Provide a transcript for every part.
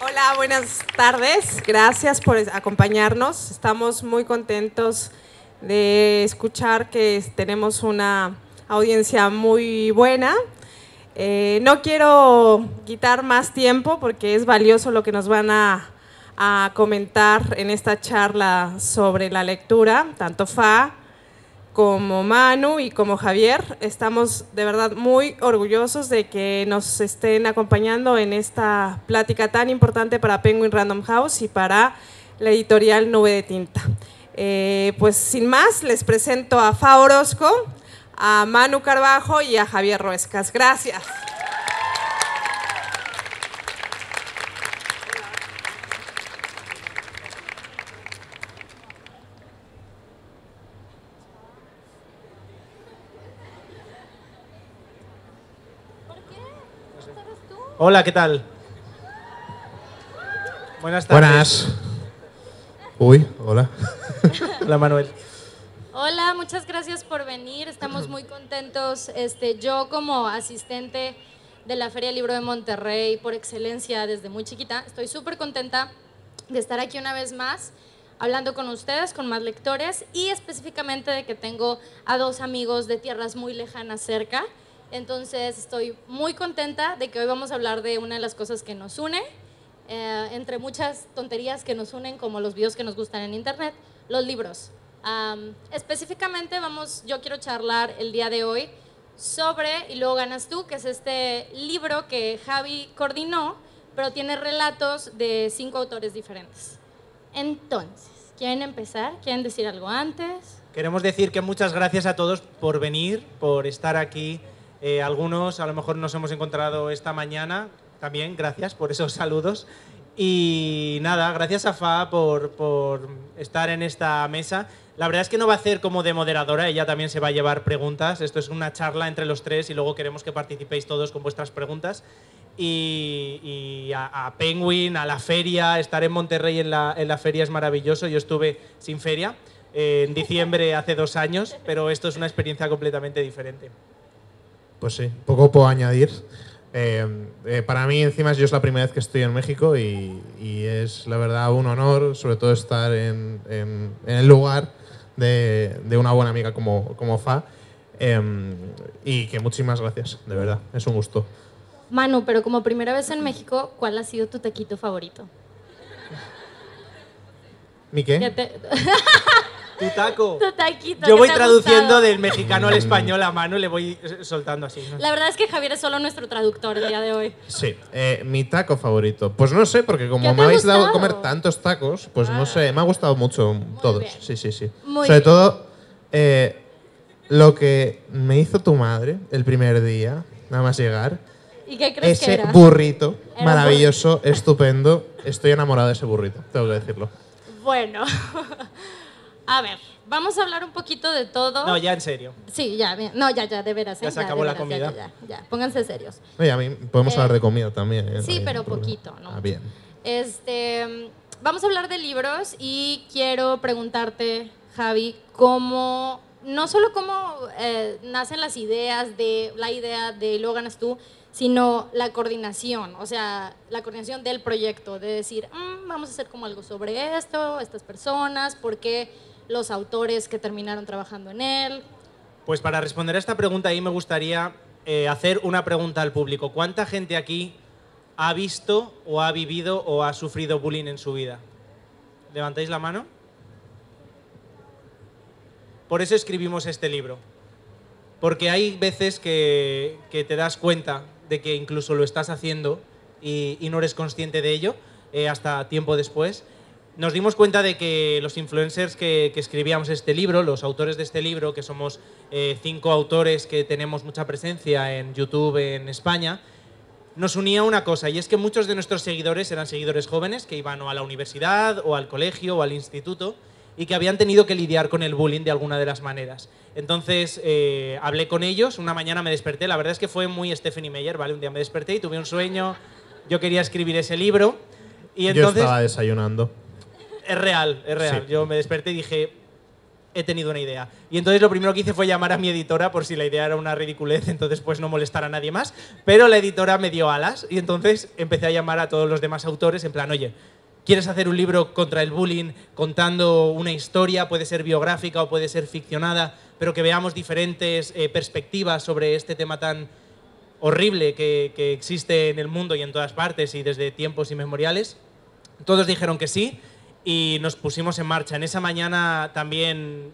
Hola, buenas tardes. Gracias por acompañarnos. Estamos muy contentos de escuchar que tenemos una audiencia muy buena. No quiero quitar más tiempo porque es valioso lo que nos van a comentar en esta charla sobre la lectura, tanto Fa como Manu y como Javier. Estamos de verdad muy orgullosos de que nos estén acompañando en esta plática tan importante para Penguin Random House y para la editorial Nube de Tinta. Pues sin más, les presento a Fa Orozco, a Manu Carbajo y a Javier Ruescas. Gracias. Hola, ¿qué tal? Buenas tardes. Buenas. Uy, hola. Hola, Manuel. Hola, muchas gracias por venir. Estamos muy contentos. Yo como asistente de la Feria del Libro de Monterrey por excelencia desde muy chiquita, estoy súper contenta de estar aquí una vez más hablando con ustedes, con más lectores y específicamente de que tengo a dos amigos de tierras muy lejanas cerca. Entonces estoy muy contenta de que hoy vamos a hablar de una de las cosas que nos une, entre muchas tonterías que nos unen como los videos que nos gustan en internet, los libros. Específicamente yo quiero charlar el día de hoy sobre Y luego ganas tú, que es este libro que Javi coordinó, pero tiene relatos de 5 autores diferentes. Entonces, ¿quieren empezar? ¿Quieren decir algo antes? Queremos decir que muchas gracias a todos por venir, por estar aquí. Algunos a lo mejor nos hemos encontrado esta mañana. También gracias por esos saludos. Y nada, gracias a Fa por estar en esta mesa. La verdad es que no va a hacer como de moderadora, ella también se va a llevar preguntas. Esto es una charla entre los tres y luego queremos que participéis todos con vuestras preguntas. Y a Penguin, a la feria, estar en Monterrey en la feria es maravilloso. Yo estuve sin feria en diciembre hace 2 años, pero esto es una experiencia completamente diferente. Pues sí, poco puedo añadir. Para mí, encima, yo es la primera vez que estoy en México y es, la verdad, un honor, sobre todo estar en el lugar de una buena amiga como Fa. Y que muchísimas gracias, de verdad, es un gusto. Manu, pero como primera vez en México, ¿cuál ha sido tu taquito favorito? ¿Mi qué? Tu taco. Tu taquito. Yo voy ¿qué te ha traduciendo gustado? del mexicano al español a mano, le voy soltando así, ¿no? La verdad es que Javier es solo nuestro traductor el día de hoy. Sí, mi taco favorito. Pues no sé, porque ¿Qué como te me ha habéis dado a gustado? comer tantos tacos, pues no sé, me ha gustado mucho todos. bien. Sí, sí, sí. Muy Sobre bien. todo, lo que me hizo tu madre el primer día, nada más llegar. ¿Y qué crees que Ese era? burrito Era un maravilloso, estupendo. Estoy enamorado de ese burrito, tengo que decirlo. Bueno, a ver, vamos a hablar un poquito de todo. No, ya en serio. Sí, ya, bien. No, ya, de veras. Ya se de acabó la veras, comida. Ya, pónganse serios. Oye, a mí podemos hablar de comida también. Sí, No hay pero problema. poquito, ¿no? Ah, bien. Vamos a hablar de libros y quiero preguntarte, Javi, cómo, no solo cómo nacen las ideas de la idea de Luego ganas tú, sino la coordinación, o sea, la coordinación del proyecto, de decir, vamos a hacer como algo sobre esto, estas personas, por qué los autores que terminaron trabajando en él. Pues para responder a esta pregunta ahí me gustaría hacer una pregunta al público. ¿Cuánta gente aquí ha visto o ha vivido o ha sufrido bullying en su vida? ¿Levantáis la mano? Por eso escribimos este libro. Porque hay veces que te das cuenta de que incluso lo estás haciendo y no eres consciente de ello hasta tiempo después. Nos dimos cuenta de que los influencers que escribíamos este libro, los autores de este libro, que somos 5 autores que tenemos mucha presencia en YouTube en España, nos unía una cosa, y es que muchos de nuestros seguidores eran seguidores jóvenes que iban o a la universidad o al colegio o al instituto y que habían tenido que lidiar con el bullying de alguna de las maneras. Entonces hablé con ellos, una mañana me desperté, la verdad es que fue muy Stephenie Meyer, ¿vale? Un día me desperté y tuve un sueño, yo quería escribir ese libro y entonces... Yo estaba desayunando. Es real, es real. Sí. Yo me desperté y dije, he tenido una idea. Y entonces lo primero que hice fue llamar a mi editora por si la idea era una ridiculez, entonces pues no molestar a nadie más. Pero la editora me dio alas y entonces empecé a llamar a todos los demás autores en plan, oye, ¿quieres hacer un libro contra el bullying contando una historia? Puede ser biográfica o puede ser ficcionada, pero que veamos diferentes perspectivas sobre este tema tan horrible que existe en el mundo y en todas partes y desde tiempos inmemoriales. Todos dijeron que sí y nos pusimos en marcha. En esa mañana también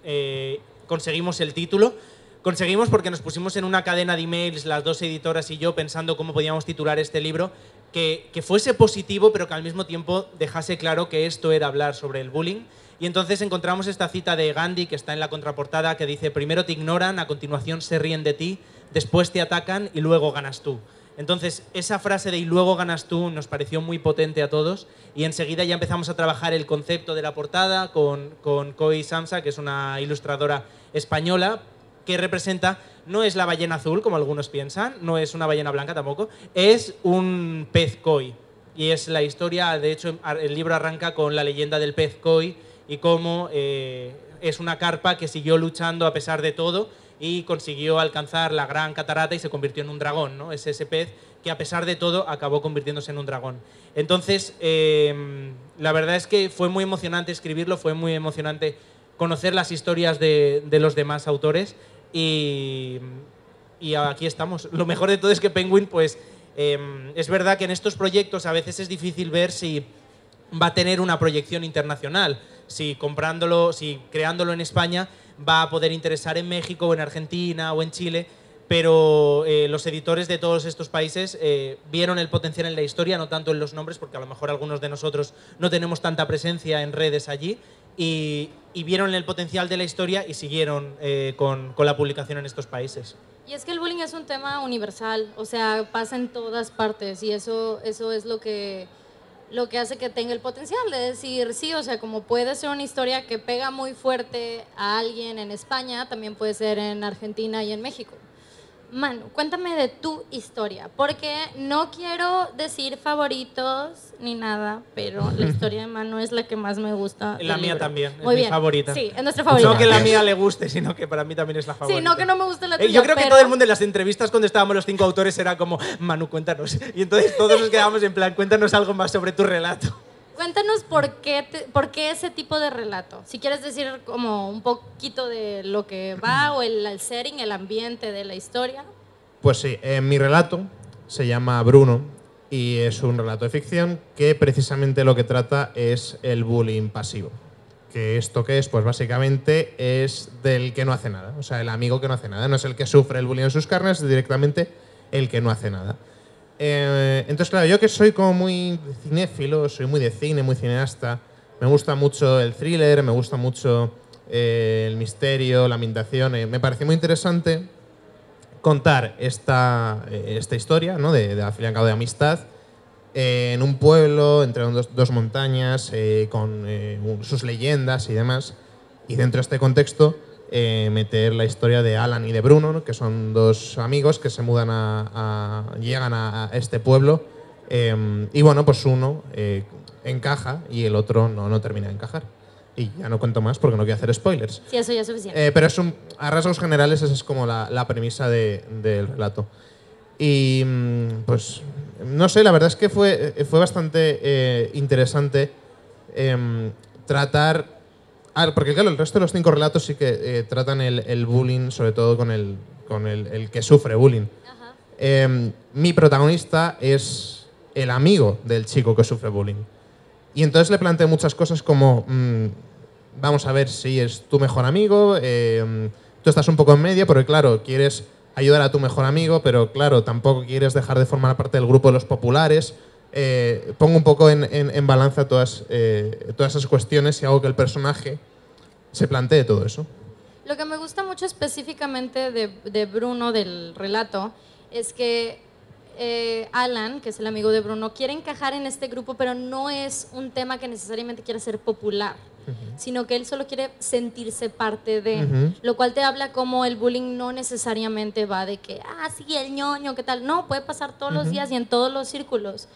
conseguimos el título. Conseguimos porque nos pusimos en una cadena de emails, las dos editoras y yo, pensando cómo podíamos titular este libro, que fuese positivo, pero que al mismo tiempo dejase claro que esto era hablar sobre el bullying. Y entonces encontramos esta cita de Gandhi, que está en la contraportada, que dice: primero te ignoran, a continuación se ríen de ti, después te atacan y luego ganas tú. Entonces, esa frase de "y luego ganas tú" nos pareció muy potente a todos y enseguida ya empezamos a trabajar el concepto de la portada con Koi Samsa, que es una ilustradora española que representa, no es la ballena azul como algunos piensan, no es una ballena blanca tampoco, es un pez koi. Y es la historia, de hecho el libro arranca con la leyenda del pez koi y cómo es una carpa que siguió luchando a pesar de todo y consiguió alcanzar la gran catarata y se convirtió en un dragón, ¿no? Es ese pez que a pesar de todo acabó convirtiéndose en un dragón. Entonces, la verdad es que fue muy emocionante escribirlo, fue muy emocionante conocer las historias de los demás autores y aquí estamos. Lo mejor de todo es que Penguin, pues, es verdad que en estos proyectos a veces es difícil ver si va a tener una proyección internacional, si comprándolo, si creándolo en España va a poder interesar en México o en Argentina o en Chile, pero los editores de todos estos países vieron el potencial en la historia, no tanto en los nombres, porque a lo mejor algunos de nosotros no tenemos tanta presencia en redes allí, y vieron el potencial de la historia y siguieron con la publicación en estos países. Y es que el bullying es un tema universal, o sea, pasa en todas partes y eso es lo que hace que tenga el potencial de decir, sí, o sea, como puede ser una historia que pega muy fuerte a alguien en España, también puede ser en Argentina y en México. Manu, cuéntame de tu historia, porque no quiero decir favoritos ni nada, pero la historia de Manu es la que más me gusta. La mía libro. también, Muy es bien. mi favorita. Sí, es nuestra favorita. No que la mía le guste, sino que para mí también es la favorita. Sí, no que no me guste la tuya, Yo creo que pero... todo el mundo en las entrevistas cuando estábamos los 5 autores era como, Manu, cuéntanos. Y entonces todos nos quedábamos en plan, cuéntanos algo más sobre tu relato. Cuéntanos por qué ese tipo de relato. Si quieres decir como un poquito de lo que va o el setting, el ambiente de la historia. Pues sí, mi relato se llama Bruno y es un relato de ficción que precisamente lo que trata es el bullying pasivo. ¿Que esto qué es? Pues básicamente es del que no hace nada, o sea, el amigo que no hace nada. No es el que sufre el bullying en sus carnes, es directamente el que no hace nada. Entonces, claro, yo que soy como muy cinéfilo, soy muy de cine, muy cineasta, me gusta mucho el thriller, me gusta mucho el misterio, la ambientación. Me pareció muy interesante contar esta historia, ¿no? Al fin y al cabo de amistad, en un pueblo, entre dos montañas, con sus leyendas y demás. Y dentro de este contexto, meter la historia de Alan y de Bruno, ¿no? Que son dos amigos que se mudan llegan a este pueblo. Y bueno, pues uno encaja y el otro no termina de encajar. Y ya no cuento más porque no quiero hacer spoilers. Sí, eso ya es suficiente. Pero a rasgos generales esa es como la premisa del relato. Y pues no sé, la verdad es que fue bastante interesante tratar... porque claro, el resto de los 5 relatos sí que tratan el bullying, sobre todo con el que sufre bullying. Ajá. Mi protagonista es el amigo del chico que sufre bullying. Y entonces le planteé muchas cosas como... vamos a ver si es tu mejor amigo, tú estás un poco en medio, porque claro, quieres ayudar a tu mejor amigo, pero claro, tampoco quieres dejar de formar parte del grupo de los populares. Pongo un poco en balanza todas esas cuestiones y hago que el personaje se plantee todo eso. Lo que me gusta mucho específicamente de Bruno, del relato, es que Alan, que es el amigo de Bruno, quiere encajar en este grupo, pero no es un tema que necesariamente quiera ser popular. sino que él solo quiere sentirse parte de, lo cual te habla como el bullying no necesariamente va de que, sí, el ñoño, ¿qué tal? No, puede pasar todos los días y en todos los círculos,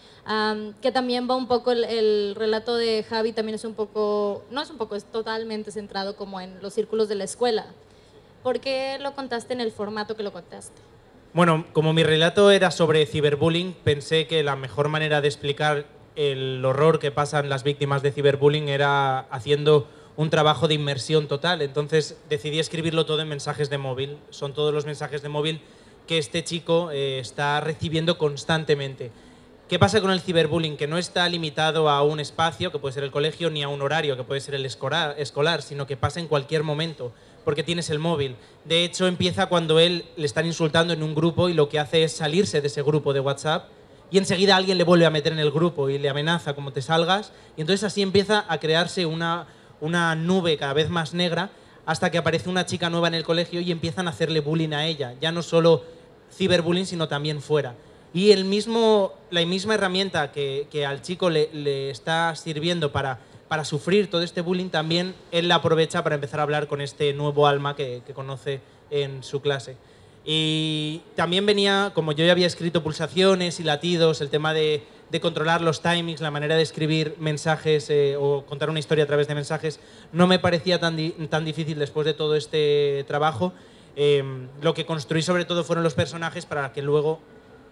que también va un poco, el relato de Javi también es un poco, no es un poco, es totalmente centrado como en los círculos de la escuela. ¿Por qué lo contaste en el formato que lo contaste? Bueno, como mi relato era sobre ciberbullying, pensé que la mejor manera de explicar el horror que pasan las víctimas de ciberbullying era haciendo un trabajo de inmersión total. Entonces decidí escribirlo todo en mensajes de móvil. Son todos los mensajes de móvil que este chico está recibiendo constantemente. ¿Qué pasa con el ciberbullying? Que no está limitado a un espacio, que puede ser el colegio, ni a un horario, que puede ser el escolar, sino que pasa en cualquier momento, porque tienes el móvil. De hecho, empieza cuando él le están insultando en un grupo y lo que hace es salirse de ese grupo de WhatsApp y enseguida alguien le vuelve a meter en el grupo y le amenaza como te salgas, y entonces así empieza a crearse una nube cada vez más negra hasta que aparece una chica nueva en el colegio y empiezan a hacerle bullying a ella, ya no solo ciberbullying sino también fuera. Y la misma herramienta que al chico le está sirviendo para sufrir todo este bullying, también él la aprovecha para empezar a hablar con este nuevo alma que conoce en su clase. Y también venía, como yo ya había escrito pulsaciones y latidos, el tema de controlar los timings, la manera de escribir mensajes o contar una historia a través de mensajes, no me parecía tan difícil después de todo este trabajo. Lo que construí sobre todo fueron los personajes para que luego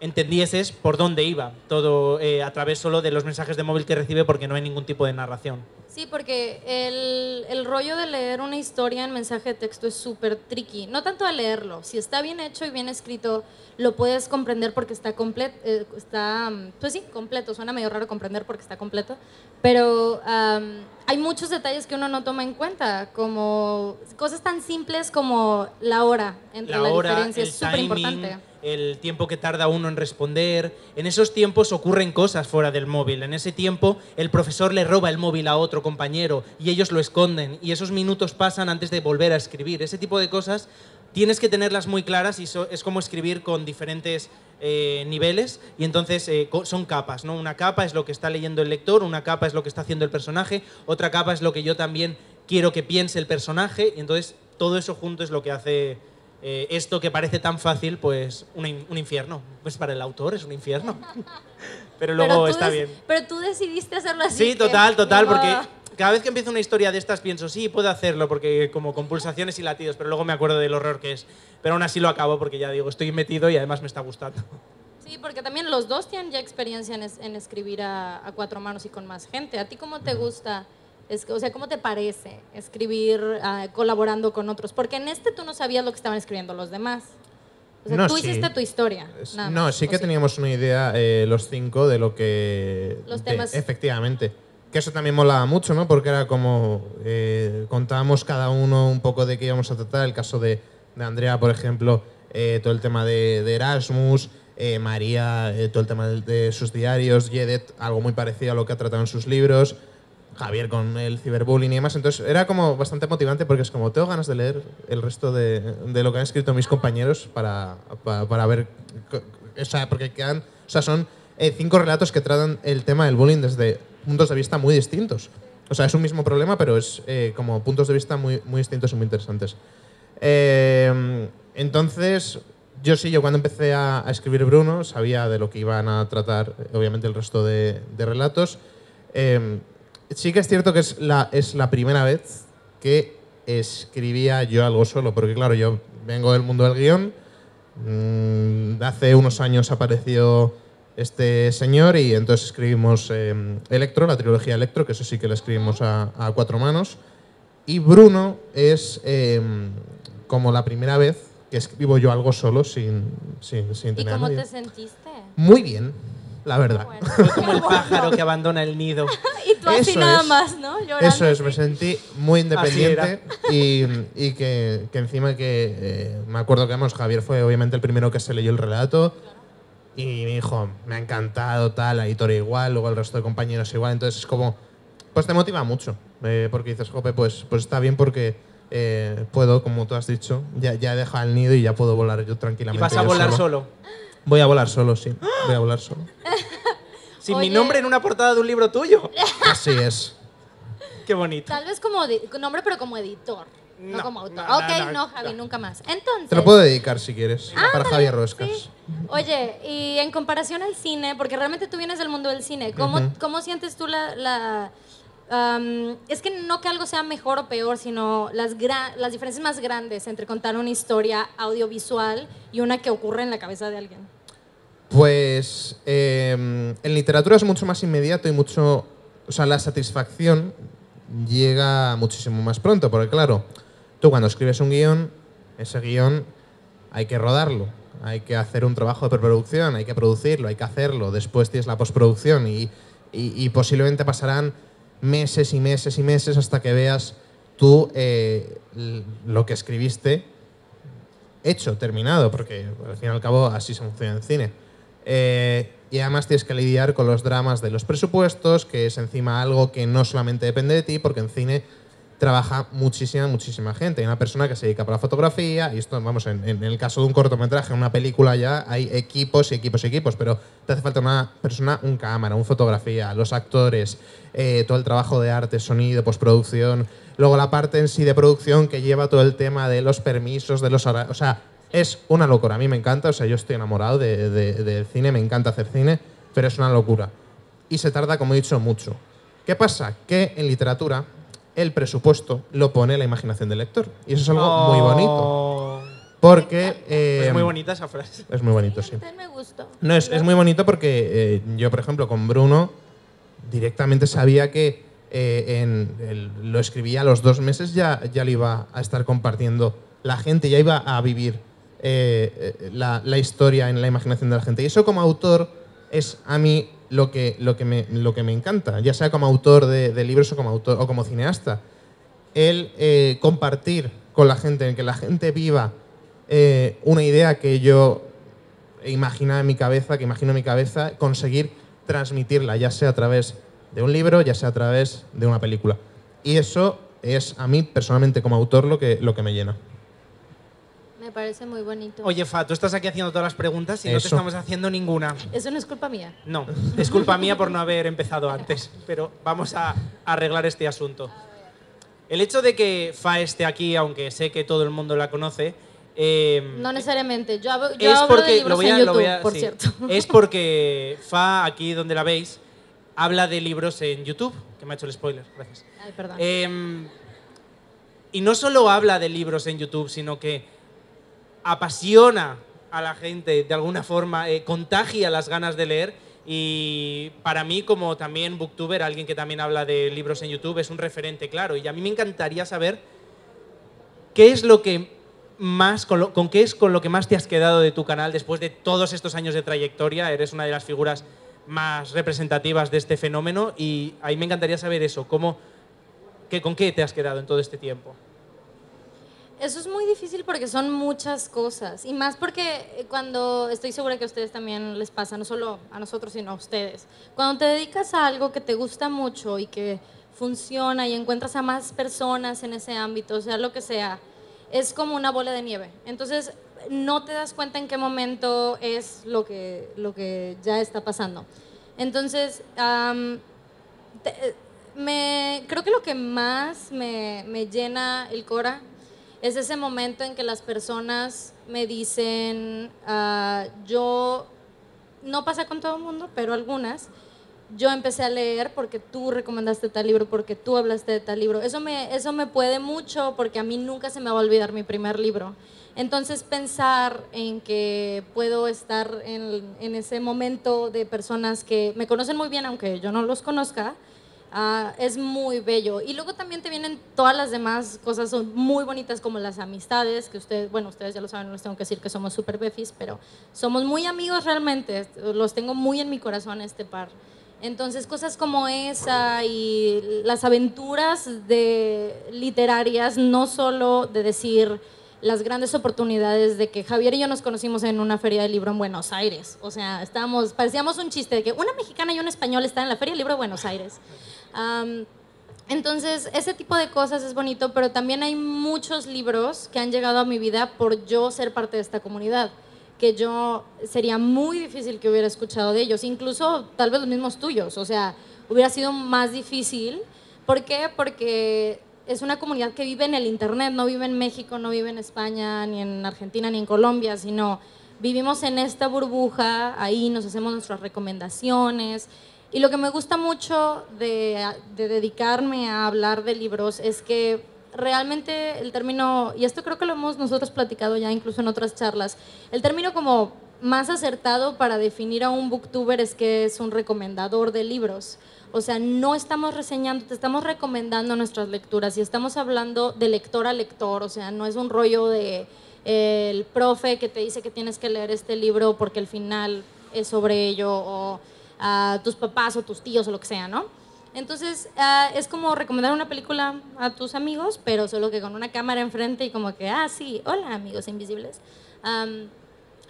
entendieses por dónde iba todo a través solo de los mensajes de móvil que recibe, porque no hay ningún tipo de narración. Sí, porque el rollo de leer una historia en mensaje de texto es súper tricky. No tanto de leerlo. Si está bien hecho y bien escrito, lo puedes comprender porque está completo. Pues sí, completo. Suena medio raro comprender porque está completo. Pero hay muchos detalles que uno no toma en cuenta, como cosas tan simples como la hora entre la diferencia. Es súper importante. El tiempo que tarda uno en responder. En esos tiempos ocurren cosas fuera del móvil. En ese tiempo el profesor le roba el móvil a otro compañero y ellos lo esconden, y esos minutos pasan antes de volver a escribir. Ese tipo de cosas tienes que tenerlas muy claras, y es como escribir con diferentes niveles, y entonces son capas, ¿no? Una capa es lo que está leyendo el lector, una capa es lo que está haciendo el personaje, otra capa es lo que yo también quiero que piense el personaje, y entonces todo eso junto es lo que hace esto que parece tan fácil, pues un infierno. Pues para el autor es un infierno. Pero luego está bien. Pero tú decidiste hacerlo así. Sí, total, porque cada vez que empiezo una historia de estas pienso, sí, puedo hacerlo, porque como con pulsaciones y latidos, pero luego me acuerdo del horror que es. Pero aún así lo acabo porque ya digo, estoy metido y además me está gustando. Sí, porque también los dos tienen ya experiencia en escribir a cuatro manos y con más gente. ¿A ti cómo te gusta? O sea, ¿cómo te parece escribir colaborando con otros? Porque en este tú no sabías lo que estaban escribiendo los demás. O sea, tú hiciste tu historia. Sí que teníamos una idea los cinco de lo que... Los temas. Efectivamente. Que eso también molaba mucho, ¿no? Porque era como... contábamos cada uno un poco de qué íbamos a tratar. El caso de Andrea, por ejemplo, todo el tema de Erasmus. María, todo el tema de sus diarios. Yedet, algo muy parecido a lo que ha tratado en sus libros. Javier con el ciberbullying y demás. Entonces era como bastante motivante, porque es como, tengo ganas de leer el resto de lo que han escrito mis compañeros para ver... O sea, porque quedan... O sea, son 5 relatos que tratan el tema del bullying desde puntos de vista muy distintos. O sea, es un mismo problema, pero es como puntos de vista muy distintos y muy interesantes. Entonces, yo cuando empecé a escribir Bruno, sabía de lo que iban a tratar, obviamente, el resto de relatos. Sí que es cierto que es la primera vez que escribía yo algo solo, porque claro, yo vengo del mundo del guión. Hace unos años apareció este señor y entonces escribimos Electro, la trilogía Electro, que eso sí que la escribimos a 4 manos. Y Bruno es como la primera vez que escribo yo algo solo sin tener ¿Y cómo nadie. te sentiste? Muy bien, la verdad. Bueno. Fue como el pájaro que abandona el nido. Y tú así Eso nada es. más, ¿no? Llorando. Eso es, me sentí muy independiente Así y que encima me acuerdo que Javier fue obviamente el primero que se leyó el relato y me dijo, me ha encantado, tal, la editora igual, luego el resto de compañeros igual, entonces es como, pues te motiva mucho, porque dices, jope, pues está bien porque puedo, como tú has dicho, ya he dejado el nido y ya puedo volar yo tranquilamente. ¿Y vas a yo volar solo? Voy a volar solo, sí, voy a volar solo. Sin Oye. mi nombre en una portada de un libro tuyo. Así es. Qué bonito. Tal vez como nombre, pero como editor, no como autor. No, Javi, nunca más. Entonces, Te lo puedo dedicar si quieres, para ándale, Javier Ruescas. sí. Oye, y en comparación al cine, porque realmente tú vienes del mundo del cine, ¿cómo sientes tú es que no que algo sea mejor o peor, sino las diferencias más grandes entre contar una historia audiovisual y una que ocurre en la cabeza de alguien? Pues en literatura es mucho más inmediato y mucho... O sea, la satisfacción llega muchísimo más pronto, porque claro, tú cuando escribes un guión, ese guión hay que rodarlo, hay que hacer un trabajo de preproducción, hay que producirlo, hay que hacerlo, después tienes la postproducción y posiblemente pasarán meses y meses y meses hasta que veas tú lo que escribiste hecho, terminado, porque al fin y al cabo así se funciona en cine. Y además tienes que lidiar con los dramas de los presupuestos, que es encima algo que no solamente depende de ti, porque en cine trabaja muchísima gente. Hay una persona que se dedica para la fotografía, y esto, vamos, en el caso de un cortometraje, en una película ya hay equipos y equipos y equipos, pero te hace falta una persona, un cámara, un fotografía, los actores, todo el trabajo de arte, sonido, postproducción, luego la parte en sí de producción que lleva todo el tema de los permisos, de los... O sea, es una locura. A mí me encanta, o sea, yo estoy enamorado del cine, me encanta hacer cine, pero es una locura. Y se tarda, como he dicho, mucho. ¿Qué pasa? Que en literatura el presupuesto lo pone la imaginación del lector. Y eso es algo muy bonito. Porque... es muy bonita esa frase. Es muy bonito, sí. Me gustó. No, es muy bonito porque yo, por ejemplo, con Bruno directamente sabía que lo escribía a los 2 meses, ya lo iba a estar compartiendo la gente, ya iba a vivir la historia en la imaginación de la gente. Y eso como autor es a mí lo que me encanta, ya sea como autor de libros o como autor o como cineasta. El compartir con la gente, que la gente viva una idea que yo imagino en mi cabeza, conseguir transmitirla, ya sea a través de un libro, ya sea a través de una película. Y eso es a mí personalmente como autor lo que me llena. Me parece muy bonito. Oye, Fa, tú estás aquí haciendo todas las preguntas y no te estamos haciendo ninguna. Eso no es culpa mía. No, es culpa mía por no haber empezado antes, pero vamos a arreglar este asunto. El hecho de que Fa esté aquí, aunque sé que todo el mundo la conoce... no necesariamente. Yo hablo porque, de libros en YouTube, por cierto. Es porque Fa, aquí donde la veis, habla de libros en YouTube, que me ha hecho el spoiler, gracias. Ay, perdón. Y no solo habla de libros en YouTube, sino que apasiona a la gente de alguna forma, contagia las ganas de leer, y para mí, como también booktuber, alguien que también habla de libros en YouTube, es un referente claro. Y a mí me encantaría saber qué es lo que más, con lo que más te has quedado de tu canal después de todos estos años de trayectoria. Eres una de las figuras más representativas de este fenómeno y ahí me encantaría saber eso, ¿con qué te has quedado en todo este tiempo? Eso es muy difícil porque son muchas cosas, y más porque cuando, estoy segura que a ustedes también les pasa, no solo a nosotros sino a ustedes, cuando te dedicas a algo que te gusta mucho y que funciona y encuentras a más personas en ese ámbito, o sea, lo que sea, es como una bola de nieve. Entonces no te das cuenta en qué momento es lo que ya está pasando. Entonces creo que lo que más me llena el cora es ese momento en que las personas me dicen, yo, no pasa con todo el mundo, pero algunas, yo empecé a leer porque tú recomendaste tal libro, porque tú hablaste de tal libro. Eso me puede mucho porque a mí nunca se me va a olvidar mi primer libro. Entonces pensar en que puedo estar en ese momento de personas que me conocen muy bien, aunque yo no los conozca, es muy bello. Y luego también te vienen todas las demás cosas, son muy bonitas, como las amistades, que ustedes ya lo saben, no les tengo que decir que somos super befis, pero somos muy amigos realmente, los tengo muy en mi corazón este par. Entonces cosas como esa y las aventuras literarias, no solo de decir las grandes oportunidades de que Javier y yo nos conocimos en una feria del libro en Buenos Aires, o sea, parecíamos un chiste de que una mexicana y un español están en la feria del libro de Buenos Aires. Entonces ese tipo de cosas es bonito, pero también hay muchos libros que han llegado a mi vida por yo ser parte de esta comunidad, que yo sería muy difícil que hubiera escuchado de ellos, incluso tal vez los mismos tuyos, o sea, hubiera sido más difícil, ¿Por qué? Porque es una comunidad que vive en el internet, no vive en México, no vive en España, ni en Argentina, ni en Colombia, sino vivimos en esta burbuja, ahí nos hacemos nuestras recomendaciones. Y lo que me gusta mucho de dedicarme a hablar de libros es que realmente el término, y esto creo que lo hemos nosotros platicado ya incluso en otras charlas, el término como más acertado para definir a un booktuber es que es un recomendador de libros. O sea, no estamos reseñando, te estamos recomendando nuestras lecturas y estamos hablando de lector a lector, o sea, no es un rollo de el profe que te dice que tienes que leer este libro porque el final es sobre ello, o a tus papás o tus tíos o lo que sea, ¿no? Entonces, es como recomendar una película a tus amigos, pero solo que con una cámara enfrente y como que, sí, hola amigos invisibles.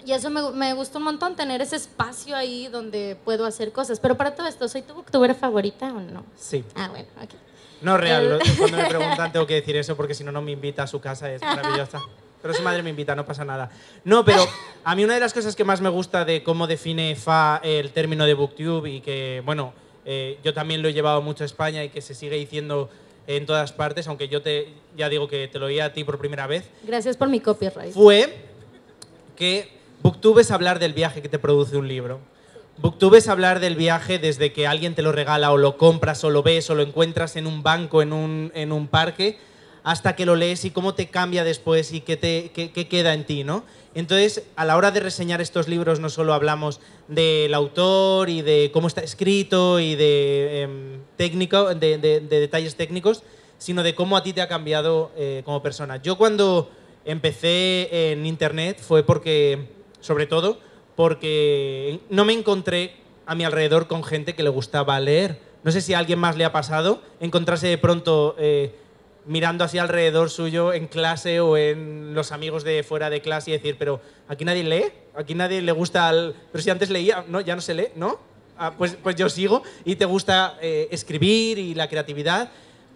Y eso me gusta un montón, tener ese espacio ahí donde puedo hacer cosas. Pero para todo esto, ¿soy tu booktuber favorita o no? Sí. Bueno, ok. No, real, cuando me preguntan tengo que decir eso porque si no, no me invita a su casa, es maravillosa. Pero su madre me invita, no pasa nada. No, pero a mí una de las cosas que más me gusta de cómo define Fa el término de booktube y que, bueno, yo también lo he llevado mucho a España y que se sigue diciendo en todas partes, aunque yo ya digo que te lo oí a ti por primera vez. Gracias por mi copyright. Fue que booktube es hablar del viaje que te produce un libro. Booktube es hablar del viaje desde que alguien te lo regala o lo compras o lo ves o lo encuentras en un banco, en un parque, hasta que lo lees y cómo te cambia después y qué queda en ti, ¿no? Entonces, a la hora de reseñar estos libros no solo hablamos del autor y de cómo está escrito y de detalles técnicos, sino de cómo a ti te ha cambiado como persona. Yo cuando empecé en Internet fue sobre todo porque no me encontré a mi alrededor con gente que le gustaba leer. No sé si a alguien más le ha pasado encontrarse de pronto mirando así alrededor suyo en clase o en los amigos de fuera de clase y decir, pero ¿aquí nadie lee? ¿Aquí nadie le gusta? Pero si antes leía, ¿no? ¿Ya no se lee? ¿No? Pues yo sigo y te gusta escribir y la creatividad.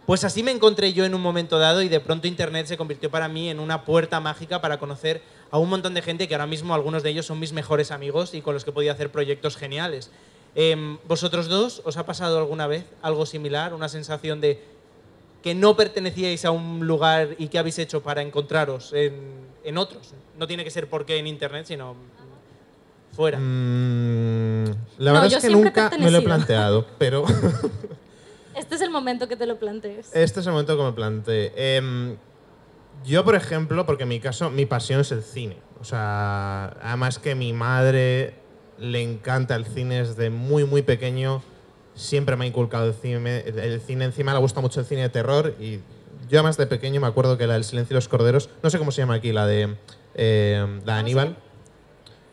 Pues así me encontré yo en un momento dado y de pronto Internet se convirtió para mí en una puerta mágica para conocer a un montón de gente que ahora mismo algunos de ellos son mis mejores amigos y con los que podía hacer proyectos geniales. ¿Vosotros dos os ha pasado alguna vez algo similar? ¿Una sensación de que no pertenecíais a un lugar y qué habéis hecho para encontraros en otros? No tiene que ser porque en Internet, sino fuera. La verdad es que nunca me lo he planteado, pero... Este es el momento que te lo plantees. Este es el momento que me planteé. Yo, por ejemplo, porque en mi caso, mi pasión es el cine. O sea, además que mi madre le encanta el cine desde muy, muy pequeño. Siempre me ha inculcado el cine. Encima le gusta mucho el cine de terror. Y yo, además de pequeño, me acuerdo que la del Silencio de los Corderos, no sé cómo se llama aquí, la de Aníbal.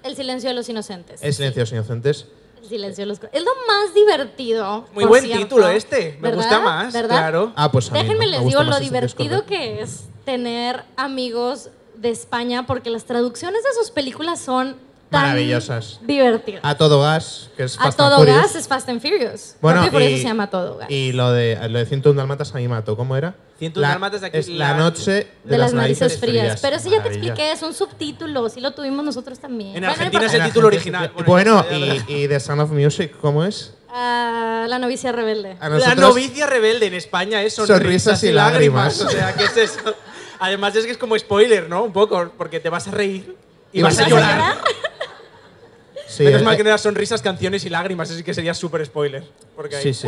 El Silencio de los Inocentes. El Silencio de los Inocentes. El Silencio de los Corderos. Es lo más divertido. Muy buen título este. Me gusta más. ¿verdad? Claro. Pues a mí Déjenme no, les me gusta digo más lo el Silencio de los divertido Corderos. que es tener amigos de España, porque las traducciones de sus películas son tan maravillosas. Divertidas. A todo gas, que es A Fast and todo Furious. gas es Fast and Furious. Bueno, Porque por eso se llama Todo Gas. Y lo de 101 Dálmatas a mí me mató. ¿Cómo era? 101 Dálmatas de aquí, es la noche de las narices frías. Pero sí, ya te Maravilla. expliqué, es un subtítulo. Sí lo tuvimos nosotros también. En Bueno, Argentina no es el importa. título original. Bueno, ya- y The Sound of Music, ¿cómo es? La novicia rebelde. A La nosotros- novicia rebelde en España es sonrisas y lágrimas. O sea, ¿qué es eso? Además es que es como spoiler, ¿no? Un poco, porque te vas a reír y vas a llorar. Sí, Menos mal que no eran sonrisas, canciones y lágrimas, así que sería súper spoiler. Porque ahí- sí.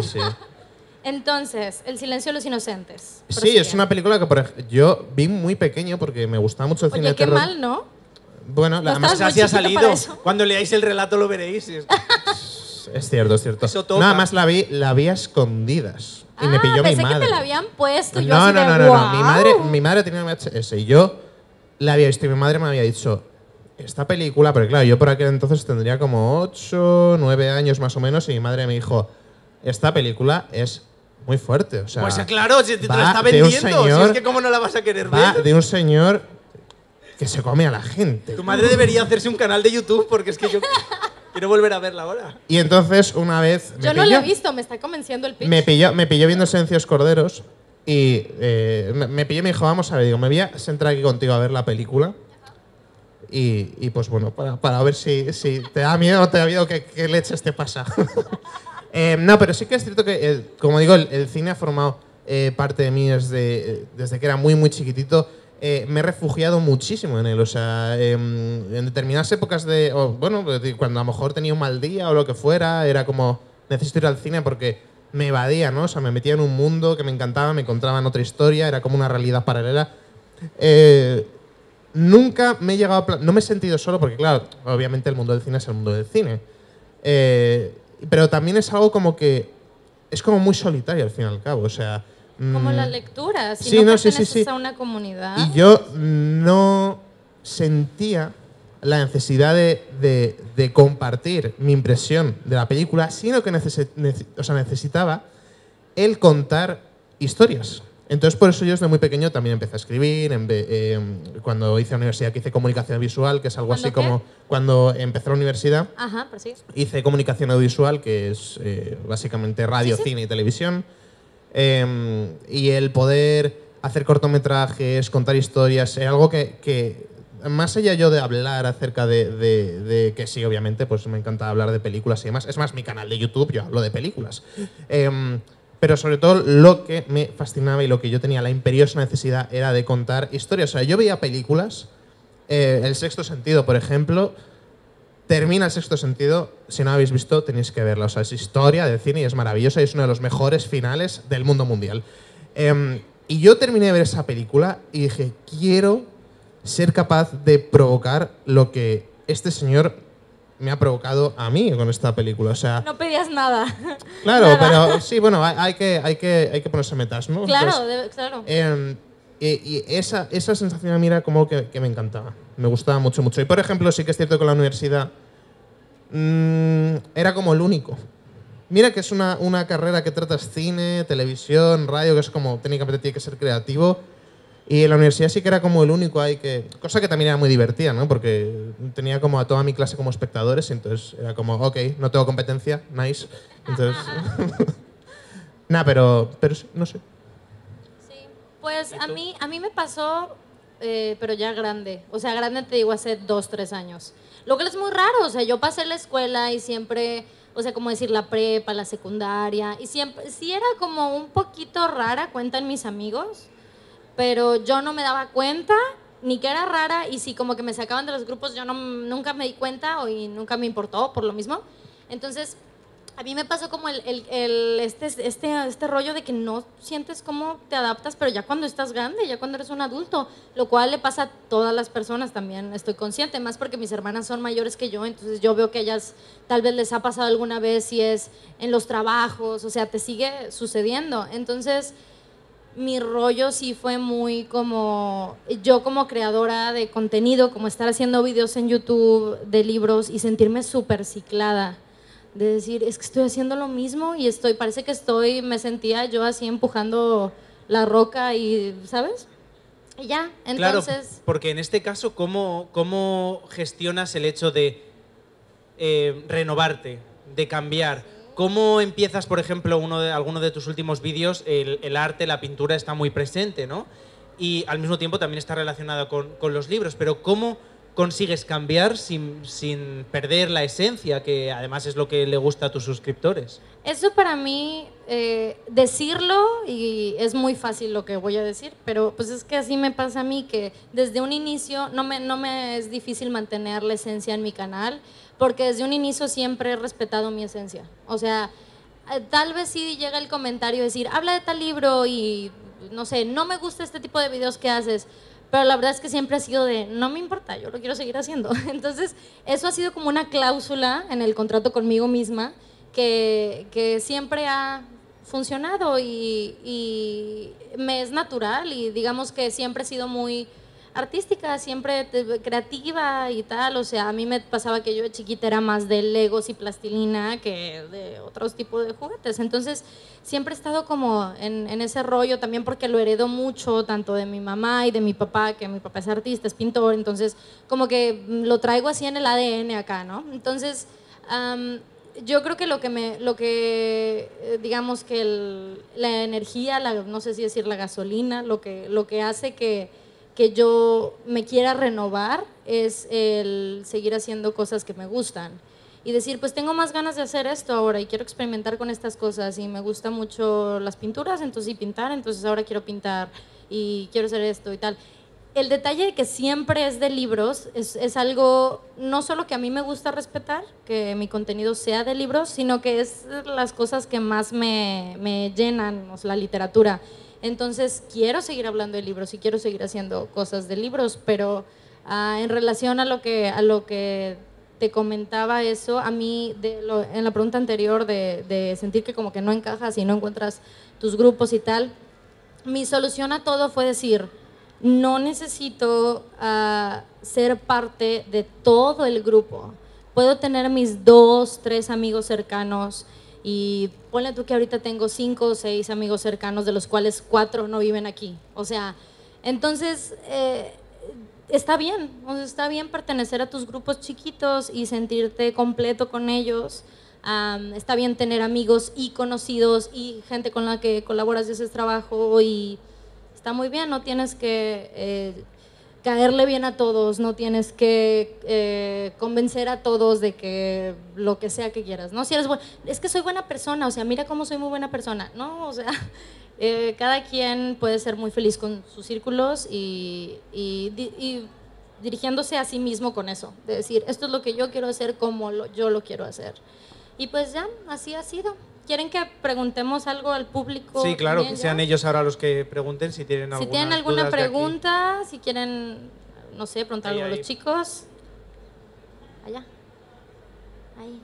Entonces, El Silencio de los Inocentes. Sí, Prosigue. es una película que yo vi muy pequeño porque me gustaba mucho el cine Oye, de qué terror. mal, ¿no? Bueno, No además O sea, muy sí ha chiquito salido. para eso. Cuando leáis el relato lo veréis. es cierto. Eso toca. Nada más la vi a escondidas. Y me pilló mi pensé madre. que te la habían puesto. Y yo No, así no, de, no, no. "Guau". Mi madre tenía VHS y yo la había visto y mi madre me había dicho, esta película, pero claro, yo por aquel entonces tendría como 8, 9 años más o menos y mi madre me dijo, esta película es muy fuerte. O sea, Pues claro, si te la va está de un vendiendo. Si señor- es que cómo no la vas a querer va ver. de un señor que se come a la gente. Tu madre debería hacerse un canal de YouTube porque es que yo quiero volver a verla ahora. Y entonces una vez Yo no lo he visto, me está convenciendo el pitch. me pilló viendo Silencios Corderos y me pilló y me dijo, vamos a ver, digo, me voy a sentar aquí contigo a ver la película. Y pues bueno, para ver si te da miedo o te da miedo qué leches te pasa. No, pero sí que es cierto que, como digo, el cine ha formado parte de mí desde que era muy, muy chiquitito. Me he refugiado muchísimo en él. O sea, en determinadas épocas cuando a lo mejor tenía un mal día o lo que fuera, era como, necesito ir al cine porque me evadía, ¿no? O sea, me metía en un mundo que me encantaba, me encontraba en otra historia, era como una realidad paralela. Nunca me he llegado no me he sentido solo porque, claro, obviamente el mundo del cine es el mundo del cine. Pero también es algo como que es como muy solitario al fin y al cabo. O sea, como la lectura, si sí, no sí, perteneces a una comunidad. Y yo no sentía la necesidad de compartir mi impresión de la película, sino que necesitaba el contar historias. Entonces, por eso yo desde muy pequeño también empecé a escribir. Cuando hice la universidad, que hice comunicación visual, que es algo así como cuando empecé la universidad. Ajá, pues sí. Hice comunicación audiovisual, que es básicamente radio, cine y televisión. Y el poder hacer cortometrajes, contar historias, es algo que más allá yo de hablar acerca de que sí, obviamente, pues me encanta hablar de películas y demás. Es más, mi canal de YouTube, yo hablo de películas. Pero sobre todo lo que me fascinaba y lo que yo tenía la imperiosa necesidad era de contar historias. O sea, yo veía películas, El Sexto Sentido, por ejemplo, termina El Sexto Sentido, si no habéis visto tenéis que verla. O sea, es historia del cine y es maravillosa y es uno de los mejores finales del mundo mundial. Y yo terminé de ver esa película y dije, quiero ser capaz de provocar lo que este señor me ha provocado a mí con esta película. O sea, no pedías nada. Claro, nada. pero sí, bueno, hay que ponerse metas, ¿no? Claro, Entonces, claro. Y esa sensación a mí era como que me encantaba. Me gustaba mucho, mucho. Y por ejemplo, sí que es cierto que la universidad era como el único. Mira que es una carrera que tratas cine, televisión, radio, que es como técnicamente tiene que ser creativo. Y en la universidad sí que era como el único ahí que... Cosa que también era muy divertida, ¿no? Porque tenía como a toda mi clase como espectadores y entonces era como, ok, no tengo competencia, nice. Entonces... Nah, pero sí, no sé. Sí, pues a mí me pasó, pero ya grande. O sea, grande te digo hace 2, 3 años. Lo que es muy raro, o sea, yo pasé la escuela y siempre... O sea, como decir, la prepa, la secundaria. Y siempre, sí era como un poquito rara, cuentan mis amigos. Pero yo no me daba cuenta ni que era rara y si como que me sacaban de los grupos yo nunca me di cuenta y nunca me importó por lo mismo. Entonces a mí me pasó como este rollo de que no sientes cómo te adaptas, pero ya cuando estás grande, ya cuando eres un adulto, lo cual le pasa a todas las personas también, estoy consciente, más porque mis hermanas son mayores que yo, entonces yo veo que ellas tal vez les ha pasado alguna vez si es en los trabajos, o sea, te sigue sucediendo. Entonces mi rollo sí fue muy como, yo como creadora de contenido, como estar haciendo videos en YouTube de libros y sentirme súper ciclada, de decir, es que estoy haciendo lo mismo y parece que me sentía yo así empujando la roca y, ¿sabes? Y ya, entonces... Claro, porque en este caso, ¿cómo gestionas el hecho de renovarte, de cambiar? ¿Cómo empiezas, por ejemplo, alguno de tus últimos vídeos, el arte, la pintura está muy presente, ¿no? Y al mismo tiempo también está relacionado con los libros, pero ¿cómo consigues cambiar sin perder la esencia, que además es lo que le gusta a tus suscriptores? Eso para mí, decirlo, y es muy fácil lo que voy a decir, pero pues es que así me pasa a mí, que desde un inicio no me es difícil mantener la esencia en mi canal, porque desde un inicio siempre he respetado mi esencia. O sea, tal vez sí llega el comentario de decir, habla de tal libro y no sé, no me gusta este tipo de videos que haces, pero la verdad es que siempre ha sido de, no me importa, yo lo quiero seguir haciendo. Entonces, eso ha sido como una cláusula en el contrato conmigo misma que siempre ha funcionado y me es natural y digamos que siempre he sido muy artística, siempre creativa y tal. O sea, a mí me pasaba que yo de chiquita era más de Legos y plastilina que de otros tipos de juguetes. Entonces, siempre he estado como en ese rollo también porque lo heredo mucho, tanto de mi mamá y de mi papá, que mi papá es artista, es pintor. Entonces, como que lo traigo así en el ADN acá, ¿no? Entonces, yo creo que digamos que la energía, no sé si decir la gasolina, lo que hace que yo me quiera renovar es el seguir haciendo cosas que me gustan. y decir, pues tengo más ganas de hacer esto ahora y quiero experimentar con estas cosas y me gusta mucho las pinturas, entonces y pintar, entonces ahora quiero pintar y quiero hacer esto y tal. El detalle de que siempre es de libros es algo no solo que a mí me gusta respetar, que mi contenido sea de libros, sino que es las cosas que más me llenan, o sea, la literatura. Entonces quiero seguir hablando de libros y quiero seguir haciendo cosas de libros, pero en relación a lo que te comentaba eso, a mí en la pregunta anterior de sentir que como que no encajas y no encuentras tus grupos y tal, mi solución a todo fue decir, no necesito ser parte de todo el grupo. Puedo tener mis 2, 3 amigos cercanos y ponle tú que ahorita tengo 5 o 6 amigos cercanos, de los cuales 4 no viven aquí. O sea, entonces está bien, o sea, está bien pertenecer a tus grupos chiquitos y sentirte completo con ellos. Está bien tener amigos y conocidos y gente con la que colaboras y haces trabajo y está muy bien, no tienes que caerle bien a todos, no tienes que convencer a todos de que lo que sea que quieras, ¿no? Si eres es que soy buena persona, o sea, mira cómo soy muy buena persona, ¿no? O sea, cada quien puede ser muy feliz con sus círculos y dirigiéndose a sí mismo con eso, de decir, esto es lo que yo quiero hacer como yo lo quiero hacer. Y pues ya, así ha sido. ¿Quieren que preguntemos algo al público? Sí, claro, que sean ellos ahora los que pregunten si tienen alguna Si tienen alguna pregunta, si quieren, no sé, preguntar algo a los chicos. Allá. Ahí.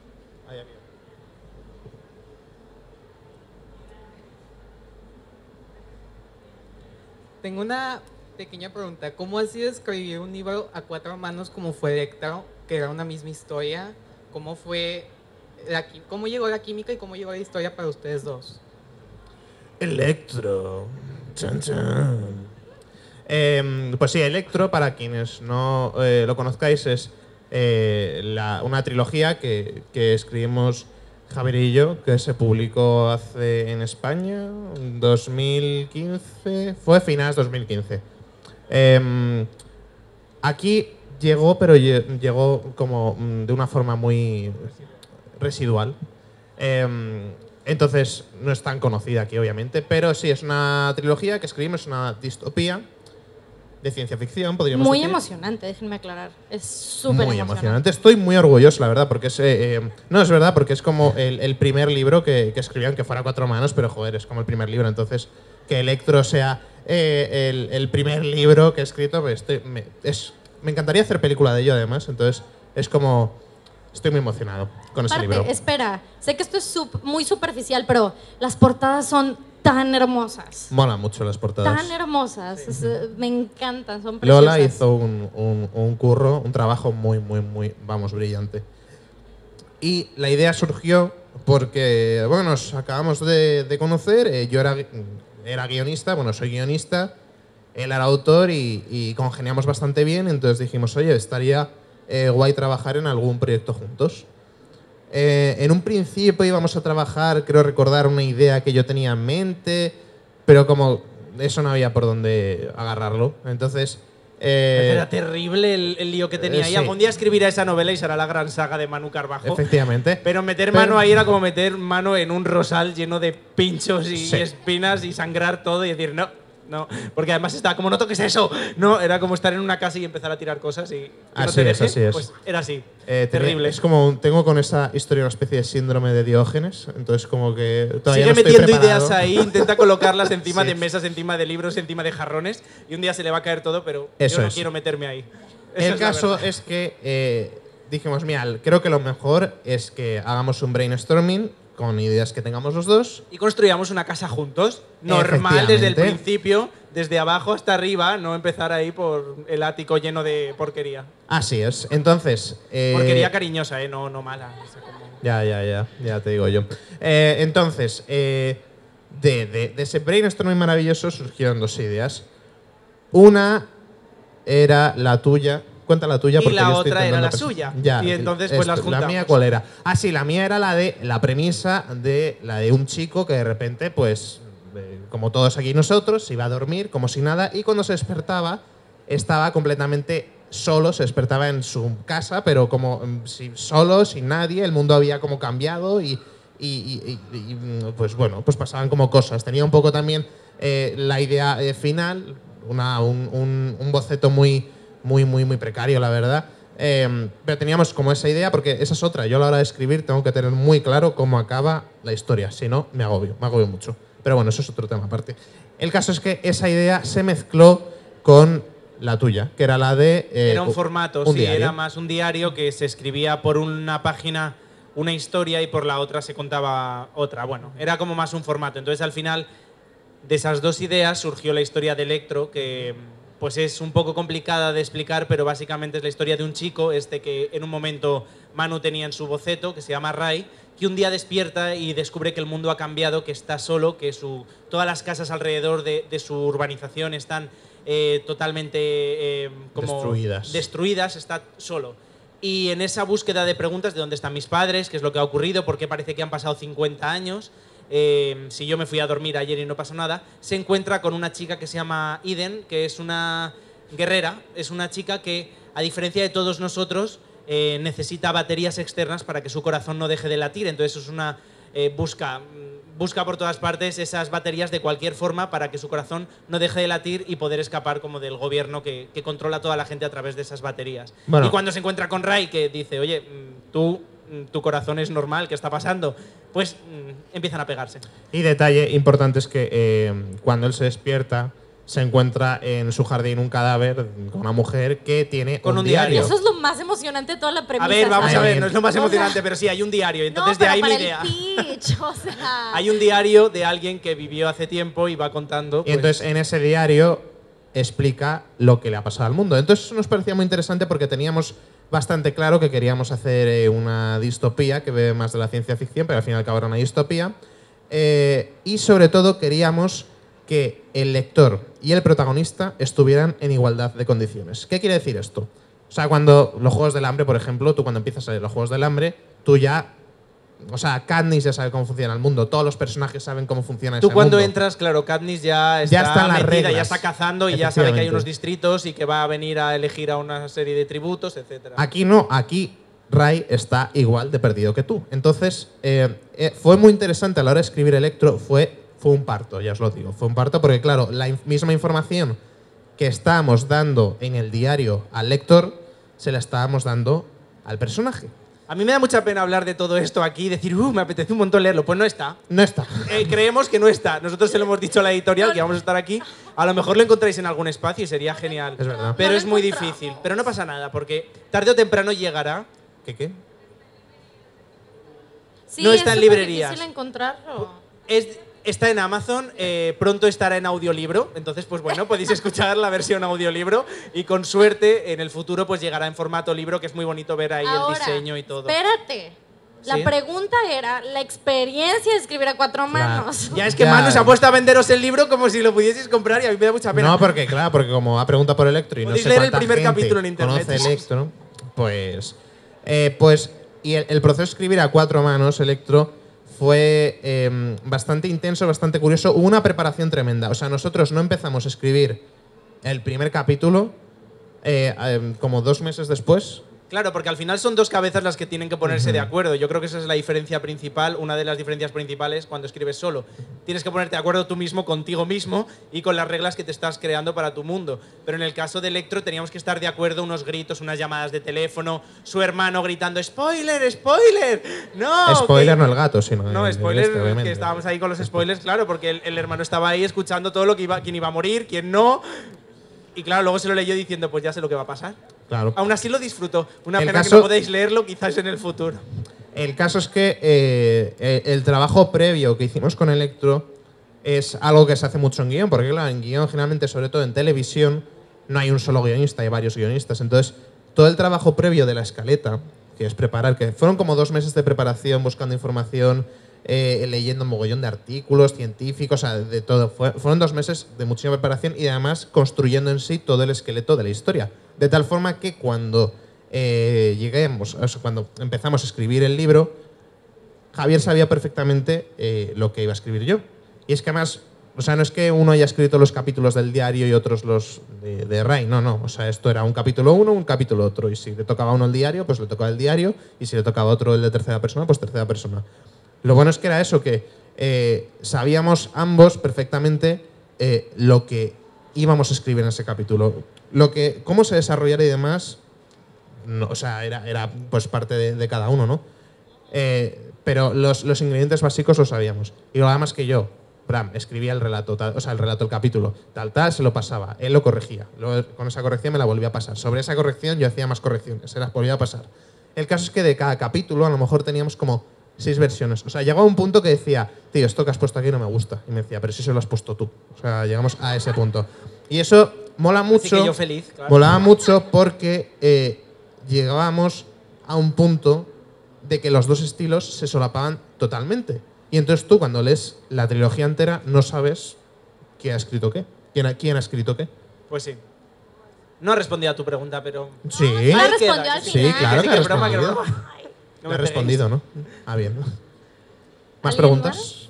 Tengo una pequeña pregunta. ¿Cómo ha sido escribir un libro a 4 manos como fue Electro, que era una misma historia? ¿Cómo fue cómo llegó la química y cómo llegó la historia para ustedes dos? Electro. Chan, chan. Pues sí, Electro, para quienes no lo conozcáis, es una trilogía que escribimos Javier y yo, que se publicó en España en 2015, fue finales 2015. Aquí llegó, pero llegó como de una forma muy residual. Entonces no es tan conocida aquí, obviamente, pero sí, es una trilogía que escribimos, una distopía de ciencia ficción, podríamos muy decir. emocionante, déjenme aclarar. Es súper muy emocionante. Estoy muy orgulloso, la verdad, porque no, es verdad, porque es como el primer libro que escribían, que fuera a 4 manos, pero joder, es como el primer libro. Entonces, que Electro sea el primer libro que he escrito, pues me encantaría hacer película de ello, además. Entonces, es como... Estoy muy emocionado con ese libro. Espera, sé que esto es muy superficial, pero las portadas son tan hermosas. Mola mucho las portadas. Tan hermosas, me encantan, son preciosas. Lola hizo un curro, un trabajo muy, vamos, brillante. Y la idea surgió porque, bueno, nos acabamos de conocer, yo era guionista, bueno, soy guionista, él era autor y congeniamos bastante bien, entonces dijimos, oye, estaría guay trabajar en algún proyecto juntos. En un principio íbamos a trabajar, creo recordar, una idea que yo tenía en mente, pero como eso no había por dónde agarrarlo. Entonces... era terrible el lío que tenía. Y algún día escribirá esa novela y será la gran saga de Manu Carbajo. Efectivamente. Pero meter mano ahí era como meter mano en un rosal lleno de pinchos y espinas y sangrar todo y decir, no, porque además estaba como, no toques eso. No, era como estar en una casa y empezar a tirar cosas y así es. Pues era así, terrible. Es como, tengo con esa historia una especie de síndrome de Diógenes, entonces como que todavía sigue no estoy metiendo preparado. ideas ahí, intenta colocarlas encima de mesas, encima de libros, encima de jarrones y un día se le va a caer todo, pero yo no quiero meterme ahí. El caso es que dijimos, mira, creo que lo mejor es que hagamos un brainstorming con ideas que tengamos los dos. Y construyamos una casa juntos, normal desde el principio, desde abajo hasta arriba, no empezar ahí por el ático lleno de porquería. Así es. Entonces... porquería cariñosa, no mala. O sea, como... Ya te digo yo. Entonces, de ese brainstorming maravilloso surgieron 2 ideas. Una era la tuya. Cuenta la tuya porque y la yo estoy otra era la presentar. suya. Ya, y entonces pues las juntamos. ¿La mía cuál era? Ah, sí, la mía era la premisa de un chico que de repente, pues, como todos aquí nosotros, se iba a dormir como si nada y cuando se despertaba estaba completamente solo, se despertaba en su casa, pero como solo, sin nadie, el mundo había como cambiado y pues bueno, pues pasaban como cosas. Tenía un poco también la idea final, un boceto muy precario, la verdad. Pero teníamos como esa idea, porque esa es otra. Yo a la hora de escribir tengo que tener muy claro cómo acaba la historia, si no, me agobio mucho. Pero bueno, eso es otro tema aparte. El caso es que esa idea se mezcló con la tuya, que era la de… era un formato, sí, diario. era más un diario que se escribía por una página una historia y por la otra se contaba otra. Bueno, era como más un formato. Entonces, al final, de esas dos ideas surgió la historia de Electro, que pues es un poco complicada de explicar, pero básicamente es la historia de un chico que en un momento Manu tenía en su boceto, que se llama Rai, que un día despierta y descubre que el mundo ha cambiado, que está solo, que todas las casas alrededor de su urbanización están totalmente como destruidas, está solo. Y en esa búsqueda de preguntas de dónde están mis padres, qué es lo que ha ocurrido, por qué parece que han pasado 50 años, si yo me fui a dormir ayer y no pasó nada, se encuentra con una chica que se llama Eden, que es una guerrera, es una chica que, a diferencia de todos nosotros, necesita baterías externas para que su corazón no deje de latir. Entonces es una busca por todas partes esas baterías de cualquier forma para que su corazón no deje de latir y poder escapar como del gobierno que controla a toda la gente a través de esas baterías. Bueno. Y cuando se encuentra con Rai, que dice, oye, tu corazón es normal, ¿qué está pasando? Pues empiezan a pegarse. Y detalle importante es que cuando él se despierta, se encuentra en su jardín un cadáver con una mujer que tiene con un diario. Eso es lo más emocionante de toda la premisa. A ver, vamos ¿sabes? a ver, no es lo más emocionante, pero sí, hay un diario. Entonces, no, de ahí para mi idea. El pitch, o sea. Hay un diario de alguien que vivió hace tiempo y va contando. Y entonces, en ese diario explica lo que le ha pasado al mundo. Entonces, eso nos parecía muy interesante porque teníamos bastante claro que queríamos hacer una distopía que bebe más de la ciencia ficción, pero al fin y al cabo era una distopía. Y sobre todo queríamos que el lector y el protagonista estuvieran en igualdad de condiciones. ¿Qué quiere decir esto? O sea, cuando los Juegos del Hambre, por ejemplo, tú cuando empiezas a leer los Juegos del Hambre, tú ya… O sea, Katniss ya sabe cómo funciona el mundo, todos los personajes saben cómo funciona ese mundo. Tú cuando entras, claro, Katniss ya está en las reglas, ya está cazando y ya sabe que hay unos distritos y que va a venir a elegir a una serie de tributos, etc. Aquí no, aquí Rai está igual de perdido que tú. Entonces, fue muy interesante a la hora de escribir Electro, fue un parto, ya os lo digo. Fue un parto porque, claro, la misma información que estábamos dando en el diario al lector, se la estábamos dando al personaje. A mí me da mucha pena hablar de todo esto aquí y decir, me apetece un montón leerlo. Pues no está. No está. Creemos que no está. Nosotros se lo hemos dicho a la editorial, que vamos a estar aquí. A lo mejor lo encontráis en algún espacio y sería genial. Es verdad. Pero es muy difícil. Pero no pasa nada, porque tarde o temprano llegará. ¿Qué? Sí, no está en librerías. Es difícil encontrarlo. Está en Amazon, pronto estará en audiolibro, entonces pues bueno, podéis escuchar la versión audiolibro y con suerte en el futuro pues llegará en formato libro, que es muy bonito ver ahí Ahora, el diseño y todo. Espérate. La ¿Sí? pregunta era la experiencia de escribir a cuatro manos. Ya es que Manu se ha puesto a venderos el libro como si lo pudieseis comprar y a mí me da mucha pena. No, porque como ha preguntado por Electro y no sé leer el cuánta primer gente capítulo en internet. conoce Electro, pues y el proceso de escribir a cuatro manos Electro fue bastante intenso, bastante curioso. Hubo una preparación tremenda. O sea, nosotros no empezamos a escribir el primer capítulo como 2 meses después. Claro, porque al final son dos cabezas las que tienen que ponerse de acuerdo. Yo creo que esa es la diferencia principal, una de las diferencias principales cuando escribes solo. Tienes que ponerte de acuerdo tú mismo, contigo mismo y con las reglas que te estás creando para tu mundo. Pero en el caso de Electro teníamos que estar de acuerdo, unos gritos, unas llamadas de teléfono, su hermano gritando ¡Spoiler! ¡Spoiler! ¡No! Spoiler no el gato, sino No, spoiler, obviamente. que estábamos ahí con los spoilers, claro, porque el hermano estaba ahí escuchando todo lo que quién iba a morir, quién no. Y claro, luego se lo leyó diciendo, pues ya sé lo que va a pasar. Claro. Aún así lo disfruto. Una El pena caso- que no podéis leerlo, quizás en el futuro. El caso es que el trabajo previo que hicimos con Electro es algo que se hace mucho en guión, porque claro, en guión generalmente, sobre todo en televisión, no hay un solo guionista, hay varios guionistas. Entonces, todo el trabajo previo de la escaleta, que es preparar, que fueron como 2 meses de preparación, buscando información, leyendo un mogollón de artículos científicos, o sea, de todo. Fueron 2 meses de muchísima preparación y además construyendo en sí todo el esqueleto de la historia. De tal forma que cuando lleguemos, o sea, cuando empezamos a escribir el libro, Javier sabía perfectamente lo que iba a escribir yo. Y es que además O sea, no es que uno haya escrito los capítulos del diario y otros los de Ray, no. O sea, esto era un capítulo uno, un capítulo otro. Y si le tocaba a uno el diario, pues le tocaba el diario. Y si le tocaba a otro el de tercera persona, pues tercera persona. Lo bueno es que era eso, que sabíamos ambos perfectamente lo que íbamos a escribir en ese capítulo. Cómo se desarrollara y demás, no, o sea, era pues parte de cada uno, ¿no? Pero los ingredientes básicos los sabíamos. Y lo demás que yo, Bram, escribía el relato, el capítulo, tal, se lo pasaba, él lo corregía. Luego, con esa corrección me la volvía a pasar. Sobre esa corrección yo hacía más correcciones, se las volvía a pasar. El caso es que de cada capítulo a lo mejor teníamos como 6 versiones. O sea, llegaba un punto que decía, tío, esto que has puesto aquí no me gusta. Y me decía, pero si se lo has puesto tú. O sea, llegamos a ese punto. Y eso mola mucho. Así que yo feliz, claro. Molaba mucho porque llegábamos a un punto de que los dos estilos se solapaban totalmente. Y entonces tú, cuando lees la trilogía entera, no sabes quién ha escrito qué. ¿Quién ha escrito qué? Pues sí. No he respondido a tu pregunta, pero... Sí. Ah, Ahí respondió queda. al Sí, final. claro que ha Que broma, que respondido. broma. No Le me ha respondido, ¿no? Ah, bien. ¿Más ¿Alguien preguntas?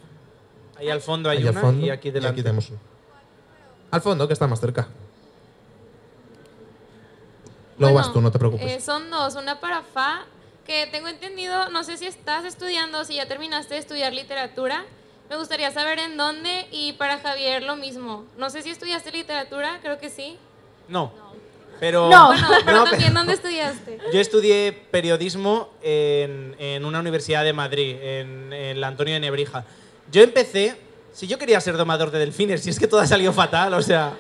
Ahí al fondo hay Ahí al una fondo, y aquí delante. aquí tenemos una. Al fondo, que está más cerca. Luego vas tú, no te preocupes. Son dos, una para Fa, que tengo entendido, no sé si estás estudiando, si ya terminaste de estudiar literatura, me gustaría saber en dónde, y para Javier lo mismo. No sé si estudiaste literatura, creo que sí. No. Pero... Bueno, pero no, también ¿dónde estudiaste? Yo estudié periodismo en una universidad de Madrid, en el Antonio de Nebrija. Yo empecé, si yo quería ser domador de delfines, si es que todo ha salido fatal, o sea...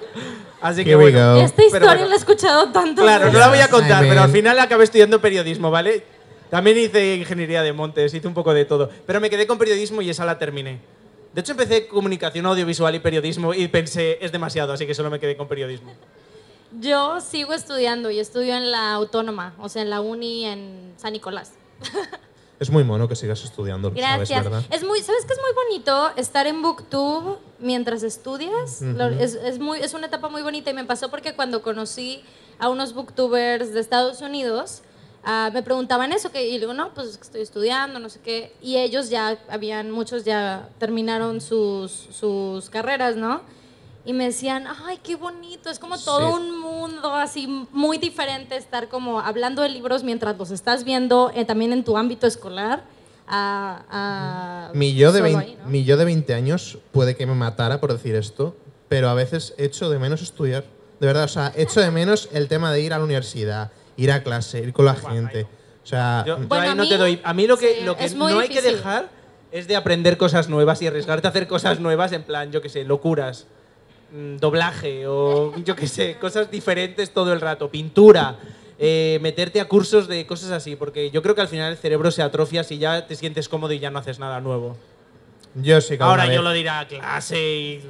Así que Here we bueno. go. Esta historia bueno. la he escuchado tanto. Claro, no la voy a contar, I pero al mean. final acabé estudiando periodismo, ¿vale? También hice ingeniería de montes, hice un poco de todo. Pero me quedé con periodismo y esa la terminé. De hecho, empecé comunicación audiovisual y periodismo y pensé, es demasiado, así que solo me quedé con periodismo. Yo sigo estudiando y estudio en la Autónoma, o sea, en la uni en San Nicolás. Es muy mono que sigas estudiando, Gracias. ¿sabes, verdad? ¿Sabes qué es muy bonito estar en BookTube mientras estudias? Ujú. Es una etapa muy bonita y me pasó porque cuando conocí a unos booktubers de Estados Unidos, me preguntaban eso, y digo, no, pues es que estoy estudiando, no sé qué, y ellos muchos ya terminaron sus carreras, ¿no? Y me decían, ay, qué bonito, es como todo Sí. un mundo así muy diferente estar como hablando de libros mientras los estás viendo también en tu ámbito escolar. Mi yo, de solo 20, ahí, ¿no? mi yo de 20 años puede que me matara por decir esto, pero a veces echo de menos estudiar. De verdad, o sea, echo de menos el tema de ir a la universidad, ir a clase, ir con la gente. O sea, Yo Bueno, ahí a no mí- te doy... A mí lo que, sí, lo que es muy no hay que difícil. dejar es de aprender cosas nuevas y arriesgarte a hacer cosas nuevas en plan, yo qué sé, locuras. Doblaje o yo qué sé, cosas diferentes todo el rato, pintura, meterte a cursos de cosas así, porque yo creo que al final el cerebro se atrofia si ya te sientes cómodo y ya no haces nada nuevo. yo sí que Ahora alguna yo vez- lo diré a clase y...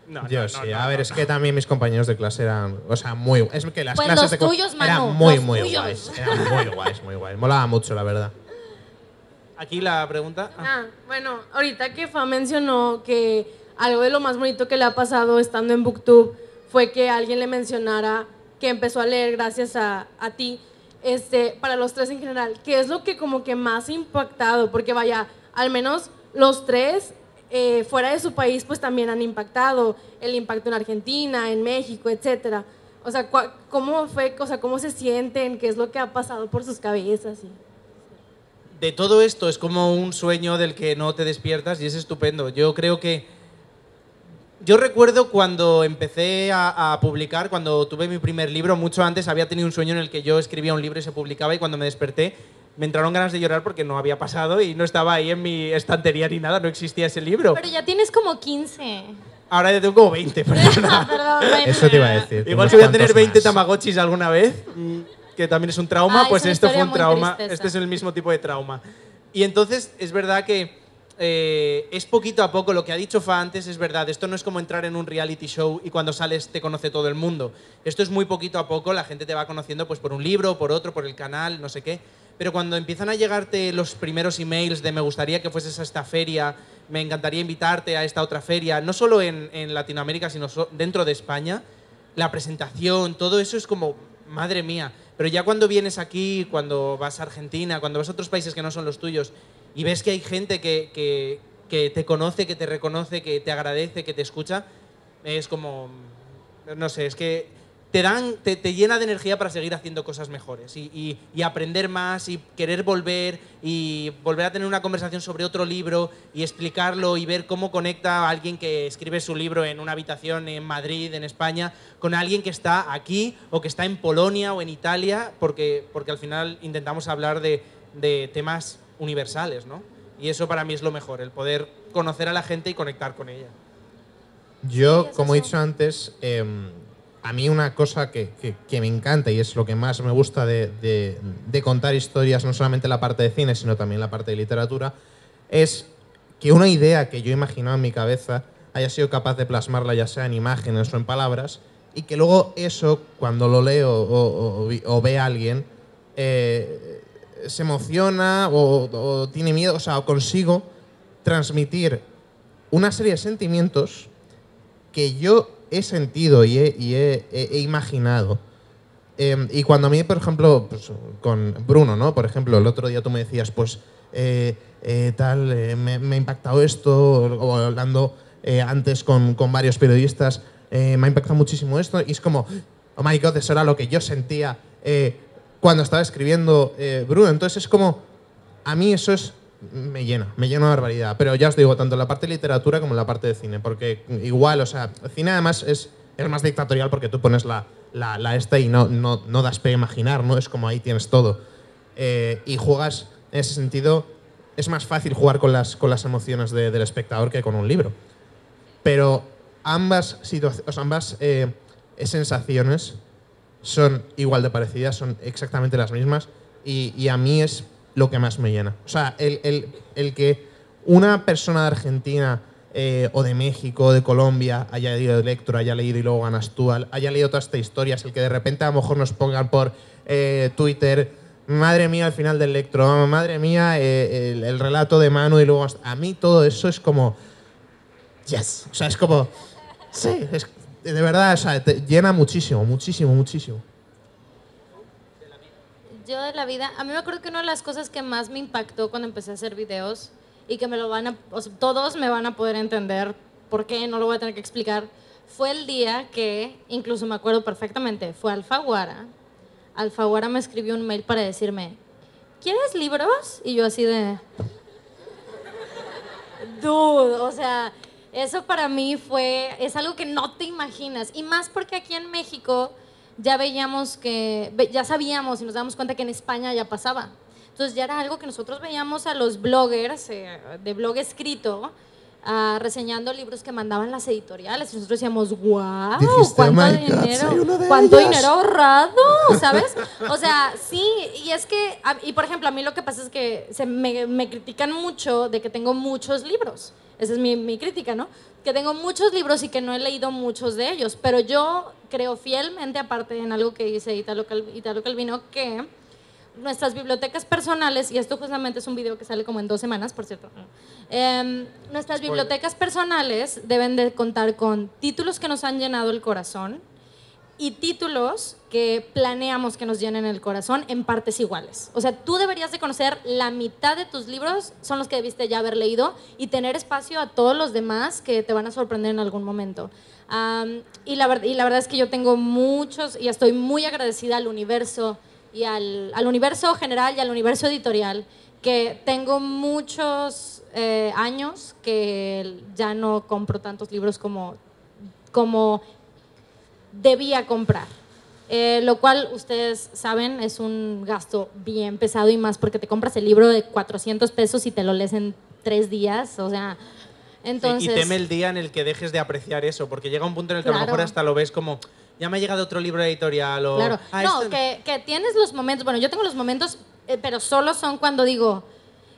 No. Yo sí, a ver, es que también mis compañeros de clase eran, o sea, muy... Es que las Pues clases los de tuyos, Manu, eran muy, los muy tuyos. guays. Eran muy guays. Molaba mucho, la verdad. Aquí la pregunta... Bueno, ahorita que Fa mencionó que algo de lo más bonito que le ha pasado estando en BookTube fue que alguien le mencionara que empezó a leer gracias a ti, para los tres en general, ¿qué es lo que como que más ha impactado? Porque vaya, al menos los tres fuera de su país pues también han impactado, el impacto en Argentina, en México, etcétera. O sea, ¿cómo fue? O sea, ¿cómo se sienten? ¿Qué es lo que ha pasado por sus cabezas? De todo esto es como un sueño del que no te despiertas y es estupendo. Yo creo que... Yo recuerdo cuando empecé a publicar, cuando tuve mi primer libro, mucho antes había tenido un sueño en el que yo escribía un libro y se publicaba, y cuando me desperté me entraron ganas de llorar porque no había pasado y no estaba ahí en mi estantería ni nada, no existía ese libro. Pero ya tienes como 15. Ahora ya tengo como 20, perdona. Perdón, bueno. Eso te iba a decir. Igual unos que voy a tener cuantos 20 más. Tamagotchis alguna vez, que también es un trauma, Ay, pues es una esto fue historia un muy trauma. triste Este es esa. el mismo tipo de trauma. Y entonces es verdad que es poquito a poco, lo que ha dicho Fa antes es verdad, esto no es como entrar en un reality show y cuando sales te conoce todo el mundo. Esto es muy poquito a poco, la gente te va conociendo pues por un libro, por otro, por el canal, no sé qué. Pero cuando empiezan a llegarte los primeros emails de me gustaría que fueses a esta feria, me encantaría invitarte a esta otra feria, no solo en Latinoamérica, sino dentro de España, la presentación, todo eso es como, madre mía. Pero ya cuando vienes aquí, cuando vas a Argentina, cuando vas a otros países que no son los tuyos, y ves que hay gente que que te conoce, que te reconoce, que te agradece, que te escucha, es como, no sé, es que te llena de energía para seguir haciendo cosas mejores y aprender más y querer volver y volver a tener una conversación sobre otro libro y explicarlo y ver cómo conecta a alguien que escribe su libro en una habitación en Madrid, en España, con alguien que está aquí o que está en Polonia o en Italia, porque al final intentamos hablar de temas universales, ¿no? Y eso para mí es lo mejor, el poder conocer a la gente y conectar con ella. Yo, Sí, es como he eso. dicho antes, a mí una cosa que me encanta y es lo que más me gusta de contar historias, no solamente la parte de cine, sino también la parte de literatura, es que una idea que yo he imaginado en mi cabeza haya sido capaz de plasmarla ya sea en imágenes o en palabras y que luego eso, cuando lo leo o ve a alguien, se emociona o tiene miedo, o sea, o consigo transmitir una serie de sentimientos que yo he sentido y he imaginado. Y cuando a mí, por ejemplo, pues, con Bruno, ¿no? Por ejemplo, el otro día tú me decías, pues, me ha impactado esto, o hablando antes con varios periodistas, me ha impactado muchísimo esto, y es como, oh my God, eso era lo que yo sentía cuando estaba escribiendo Bruno. Entonces es como, a mí eso es me llena una barbaridad. Pero ya os digo, tanto en la parte de literatura como en la parte de cine, porque igual, o sea, el cine además es más dictatorial porque tú pones la esta y no das pie a imaginar, ¿no? Es como ahí tienes todo. Y juegas, en ese sentido, es más fácil jugar con las emociones del espectador que con un libro. Pero ambas sensaciones son igual de parecidas, son exactamente las mismas y a mí es lo que más me llena. O sea, el que una persona de Argentina o de México o de Colombia haya leído Electro, haya leído Y luego ganas tú, haya leído todas estas historias, el que de repente a lo mejor nos pongan por Twitter, madre mía el final del Electro, madre mía el relato de Manu y luego a mí todo eso es como yes, o sea, es como sí, es, de verdad, o sea, te llena muchísimo, muchísimo, muchísimo. Yo de la vida, a mí me acuerdo que una de las cosas que más me impactó cuando empecé a hacer videos y que me lo van a, o sea, todos me van a poder entender por qué, no lo voy a tener que explicar, fue el día que, incluso me acuerdo perfectamente, fue Alfaguara. Alfaguara me escribió un mail para decirme, ¿quieres libros? Y yo así de... Dude, o sea, eso para mí es algo que no te imaginas. Y más porque aquí en México ya veíamos ya sabíamos y nos damos cuenta que en España ya pasaba. Entonces ya era algo que nosotros veíamos a los bloggers de blog escrito reseñando libros que mandaban las editoriales y nosotros decíamos, wow, Dijiste, ¿cuánto "Oh my God, dinero? soy uno de ¿Cuánto ellos". dinero ahorrado? ¿Sabes? O sea, sí, y es que, y por ejemplo, a mí lo que pasa es que me critican mucho de que tengo muchos libros. Esa es mi crítica, ¿no? Que tengo muchos libros y que no he leído muchos de ellos, pero yo creo fielmente, aparte en algo que dice Italo Calvino, que nuestras bibliotecas personales, y esto justamente es un video que sale como en 2 semanas, por cierto, nuestras bibliotecas personales deben de contar con títulos que nos han llenado el corazón y títulos que planeamos que nos llenen el corazón en partes iguales. O sea, tú deberías de conocer la mitad de tus libros, son los que debiste ya haber leído, y tener espacio a todos los demás que te van a sorprender en algún momento. Y la verdad es que yo tengo muchos, y estoy muy agradecida al universo, y al universo general y al universo editorial, que tengo muchos años que ya no compro tantos libros como debía comprar. Lo cual, ustedes saben, es un gasto bien pesado y más porque te compras el libro de 400 pesos y te lo lees en 3 días, o sea, entonces... Sí, y teme el día en el que dejes de apreciar eso, porque llega un punto en el que a lo Claro. mejor hasta lo ves como, ya me ha llegado otro libro editorial o... Claro, no, este- que tienes los momentos, bueno, yo tengo los momentos, pero solo son cuando digo,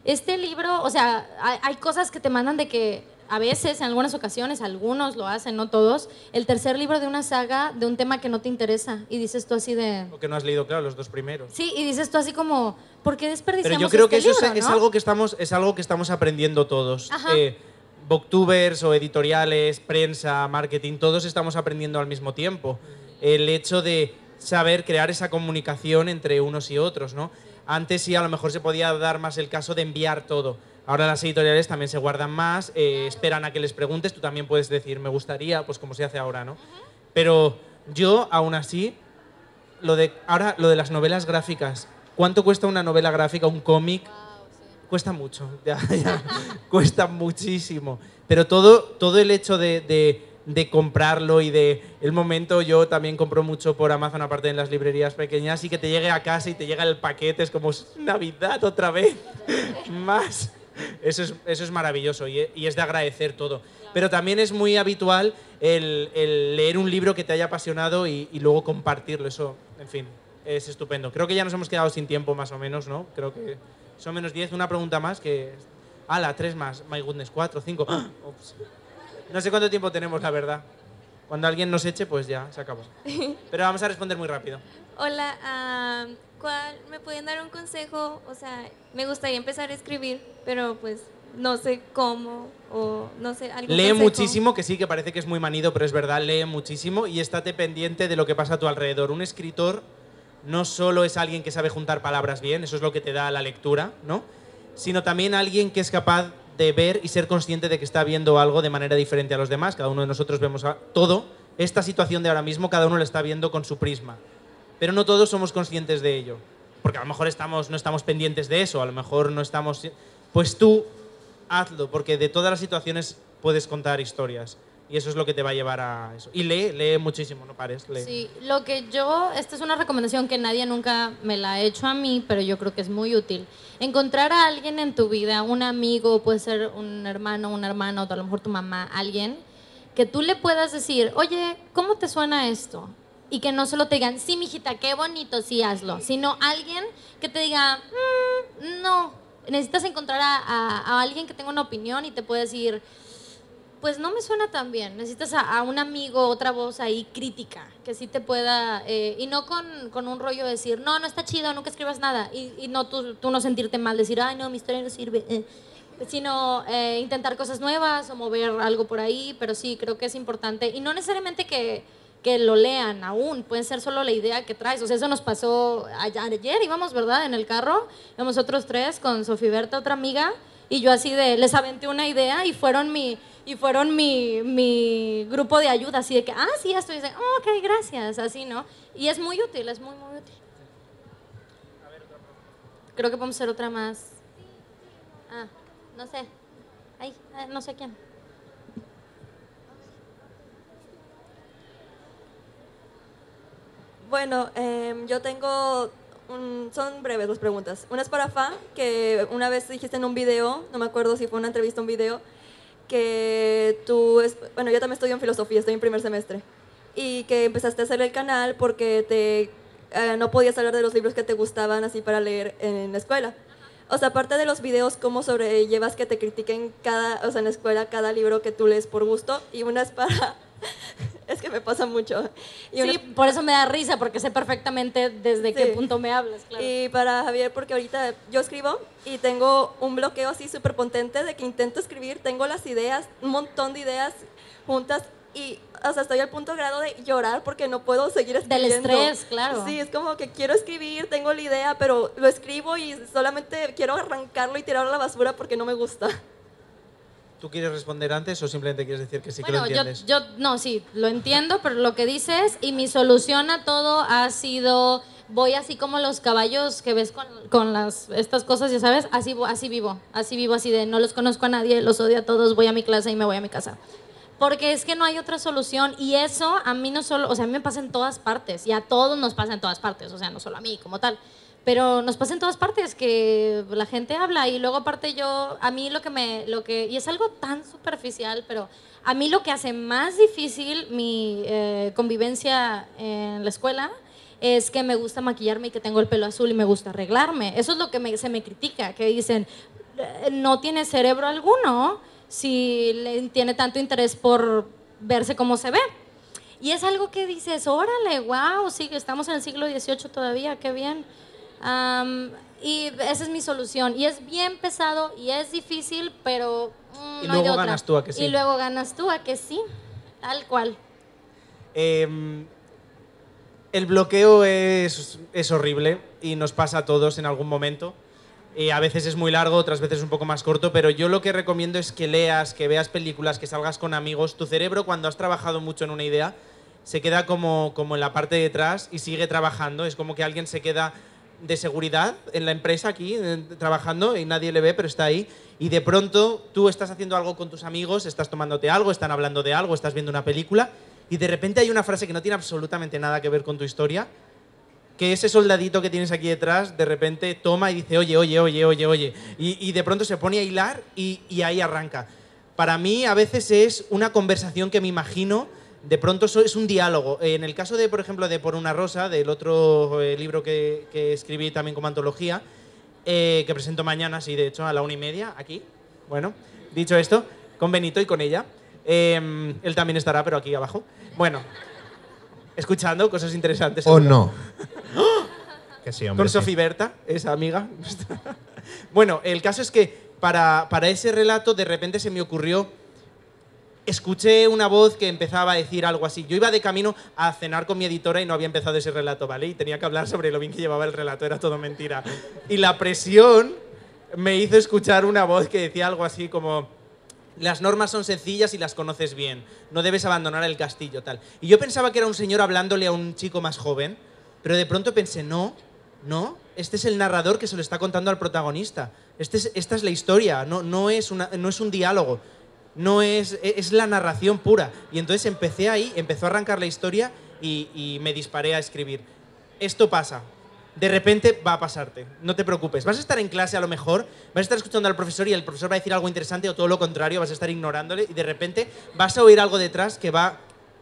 este libro, o sea, hay cosas que te mandan de que a veces, en algunas ocasiones, algunos lo hacen, no todos, el tercer libro de una saga de un tema que no te interesa y dices tú así de... O que no has leído, claro, los 2 primeros. Sí, y dices tú así como, ¿por qué desperdiciamos Pero yo creo que este eso libro, es no? algo que estamos aprendiendo todos. Ajá. Booktubers o editoriales, prensa, marketing, todos estamos aprendiendo al mismo tiempo. El hecho de saber crear esa comunicación entre unos y otros, ¿no? Antes sí a lo mejor se podía dar más el caso de enviar todo. Ahora las editoriales también se guardan más, esperan a que les preguntes, tú también puedes decir, me gustaría, pues como se hace ahora, ¿no? Pero yo, aún así, ahora lo de las novelas gráficas, ¿cuánto cuesta una novela gráfica, un cómic? Cuesta mucho, ya, cuesta muchísimo. Pero todo el hecho de comprarlo y el momento, yo también compro mucho por Amazon, aparte en las librerías pequeñas, y que te llegue a casa y te llega el paquete, es como Navidad otra vez, más. Eso es maravilloso y es de agradecer todo. Pero también es muy habitual el leer un libro que te haya apasionado y luego compartirlo. Eso, en fin, es estupendo. Creo que ya nos hemos quedado sin tiempo más o menos, ¿no? Creo que son menos 10. Una pregunta más que... ¡Hala! 3 más. My goodness, 4, 5. Ups. No sé cuánto tiempo tenemos, la verdad. Cuando alguien nos eche, pues ya, se acabó. Pero vamos a responder muy rápido. Hola, ¿me pueden dar un consejo? O sea, me gustaría empezar a escribir, pero pues no sé cómo o no sé, algún Lee consejo. muchísimo, que sí, que parece que es muy manido, pero es verdad, lee muchísimo y estate pendiente de lo que pasa a tu alrededor. Un escritor no solo es alguien que sabe juntar palabras bien, eso es lo que te da la lectura, ¿no? Sino también alguien que es capaz de ver y ser consciente de que está viendo algo de manera diferente a los demás. Cada uno de nosotros vemos todo. Esta situación de ahora mismo, cada uno la está viendo con su prisma. Pero no todos somos conscientes de ello. Porque a lo mejor no estamos pendientes de eso, a lo mejor no estamos... Pues tú hazlo, porque de todas las situaciones puedes contar historias. Y eso es lo que te va a llevar a eso. Y lee muchísimo, no pares, lee. Sí, esta es una recomendación que nadie nunca me la ha hecho a mí, pero yo creo que es muy útil. Encontrar a alguien en tu vida, un amigo, puede ser un hermano, una hermana, o a lo mejor tu mamá, alguien, que tú le puedas decir, oye, ¿cómo te suena esto? Y que no solo te digan, sí, mijita, qué bonito, sí, hazlo. Sino alguien que te diga, no. Necesitas encontrar a alguien que tenga una opinión y te puede decir, pues no me suena tan bien. Necesitas a un amigo, otra voz ahí crítica, que sí te pueda, y no con un rollo de decir, no está chido, nunca escribas nada. Y no tú no sentirte mal, decir, ay, no, mi historia no sirve. Sino intentar cosas nuevas o mover algo por ahí, pero sí, creo que es importante. Y no necesariamente que lo lean aún, pueden ser solo la idea que traes. O sea, eso nos pasó ayer, íbamos, ¿verdad? En el carro, íbamos otros 3 con Sofía Berta, otra amiga, y yo así les aventé una idea y fueron mi grupo de ayuda, así de que, sí, ya estoy, ok, gracias, así, ¿no? Y es muy útil, es muy, muy útil. Creo que podemos hacer otra más. No sé. No sé quién. Bueno, yo tengo, son breves las preguntas. Una es para Fa, que una vez dijiste en un video, no me acuerdo si fue una entrevista o un video, que bueno, yo también estudio en filosofía, estoy en primer semestre, y que empezaste a hacer el canal porque no podías hablar de los libros que te gustaban así para leer en la escuela. O sea, aparte de los videos, ¿cómo sobrellevas que te critiquen en la escuela cada libro que tú lees por gusto? Y una es para... Es que me pasa mucho. Sí, por eso me da risa, porque sé perfectamente desde qué punto me hablas, claro. Y para Javier, porque ahorita yo escribo y tengo un bloqueo así súper potente de que intento escribir, tengo las ideas, un montón de ideas juntas y, o sea, estoy al punto grado de llorar porque no puedo seguir escribiendo. Del estrés, claro. Sí, es como que quiero escribir, tengo la idea, pero lo escribo y solamente quiero arrancarlo y tirarlo a la basura porque no me gusta. ¿Tú quieres responder antes o simplemente quieres decir que sí, bueno, que lo entiendes? No, sí, lo entiendo, pero lo que dices y mi solución a todo ha sido, voy así como los caballos que ves con estas cosas, ya sabes, así vivo así de no los conozco a nadie, los odio a todos, voy a mi clase y me voy a mi casa. Porque es que no hay otra solución y eso a mí no solo, o sea, a mí me pasa en todas partes y a todos nos pasa en todas partes, o sea, no solo a mí como tal. Pero nos pasa en todas partes que la gente habla y luego aparte a mí y es algo tan superficial, pero a mí lo que hace más difícil mi convivencia en la escuela es que me gusta maquillarme y que tengo el pelo azul y me gusta arreglarme. Eso es lo que se me critica, que dicen, no tiene cerebro alguno si tiene tanto interés por verse como se ve. Y es algo que dices, órale, wow, sí, estamos en el siglo XVIII todavía, qué bien. Y esa es mi solución. Y es bien pesado y es difícil, pero y no hay de luego otra. ganas tú a que sí. Y luego ganas tú a que sí, tal cual. El bloqueo es horrible y nos pasa a todos en algún momento. A veces es muy largo, otras veces es un poco más corto, pero yo lo que recomiendo es que leas, que veas películas, que salgas con amigos. Tu cerebro, cuando has trabajado mucho en una idea, se queda como en la parte de atrás y sigue trabajando. Es como que alguien se queda de seguridad en la empresa aquí, trabajando, y nadie le ve, pero está ahí. Y de pronto tú estás haciendo algo con tus amigos, estás tomándote algo, están hablando de algo, estás viendo una película, y de repente hay una frase que no tiene absolutamente nada que ver con tu historia, que ese soldadito que tienes aquí detrás de repente toma y dice, oye, oye, oye, oye, oye, y de pronto se pone a hilar y ahí arranca. Para mí a veces es una conversación que me imagino, de pronto es un diálogo. En el caso de, por ejemplo, de Por una rosa, del otro libro que escribí también como antología, que presento mañana, sí, de hecho, a la 1:30, aquí. Bueno, dicho esto, con Benito y con ella. Él también estará, pero aquí abajo. Bueno, escuchando cosas interesantes. ¿O no? Que sí, hombre, Con sí. Sofi Berta, esa amiga. Bueno, el caso es que para ese relato de repente se me ocurrió, escuché una voz que empezaba a decir algo así. Yo iba de camino a cenar con mi editora y no había empezado ese relato, ¿vale? Y tenía que hablar sobre lo bien que llevaba el relato, era todo mentira. Y la presión me hizo escuchar una voz que decía algo así como: las normas son sencillas y las conoces bien, no debes abandonar el castillo, tal. Y yo pensaba que era un señor hablándole a un chico más joven, pero de pronto pensé, no, este es el narrador que se lo está contando al protagonista. Esta es la historia, no es un diálogo, es la narración pura. Y entonces empecé ahí, empezó a arrancar la historia y me disparé a escribir. Esto pasa. De repente va a pasarte, no te preocupes. Vas a estar en clase a lo mejor, vas a estar escuchando al profesor y el profesor va a decir algo interesante, o todo lo contrario, vas a estar ignorándole y de repente vas a oír algo detrás que va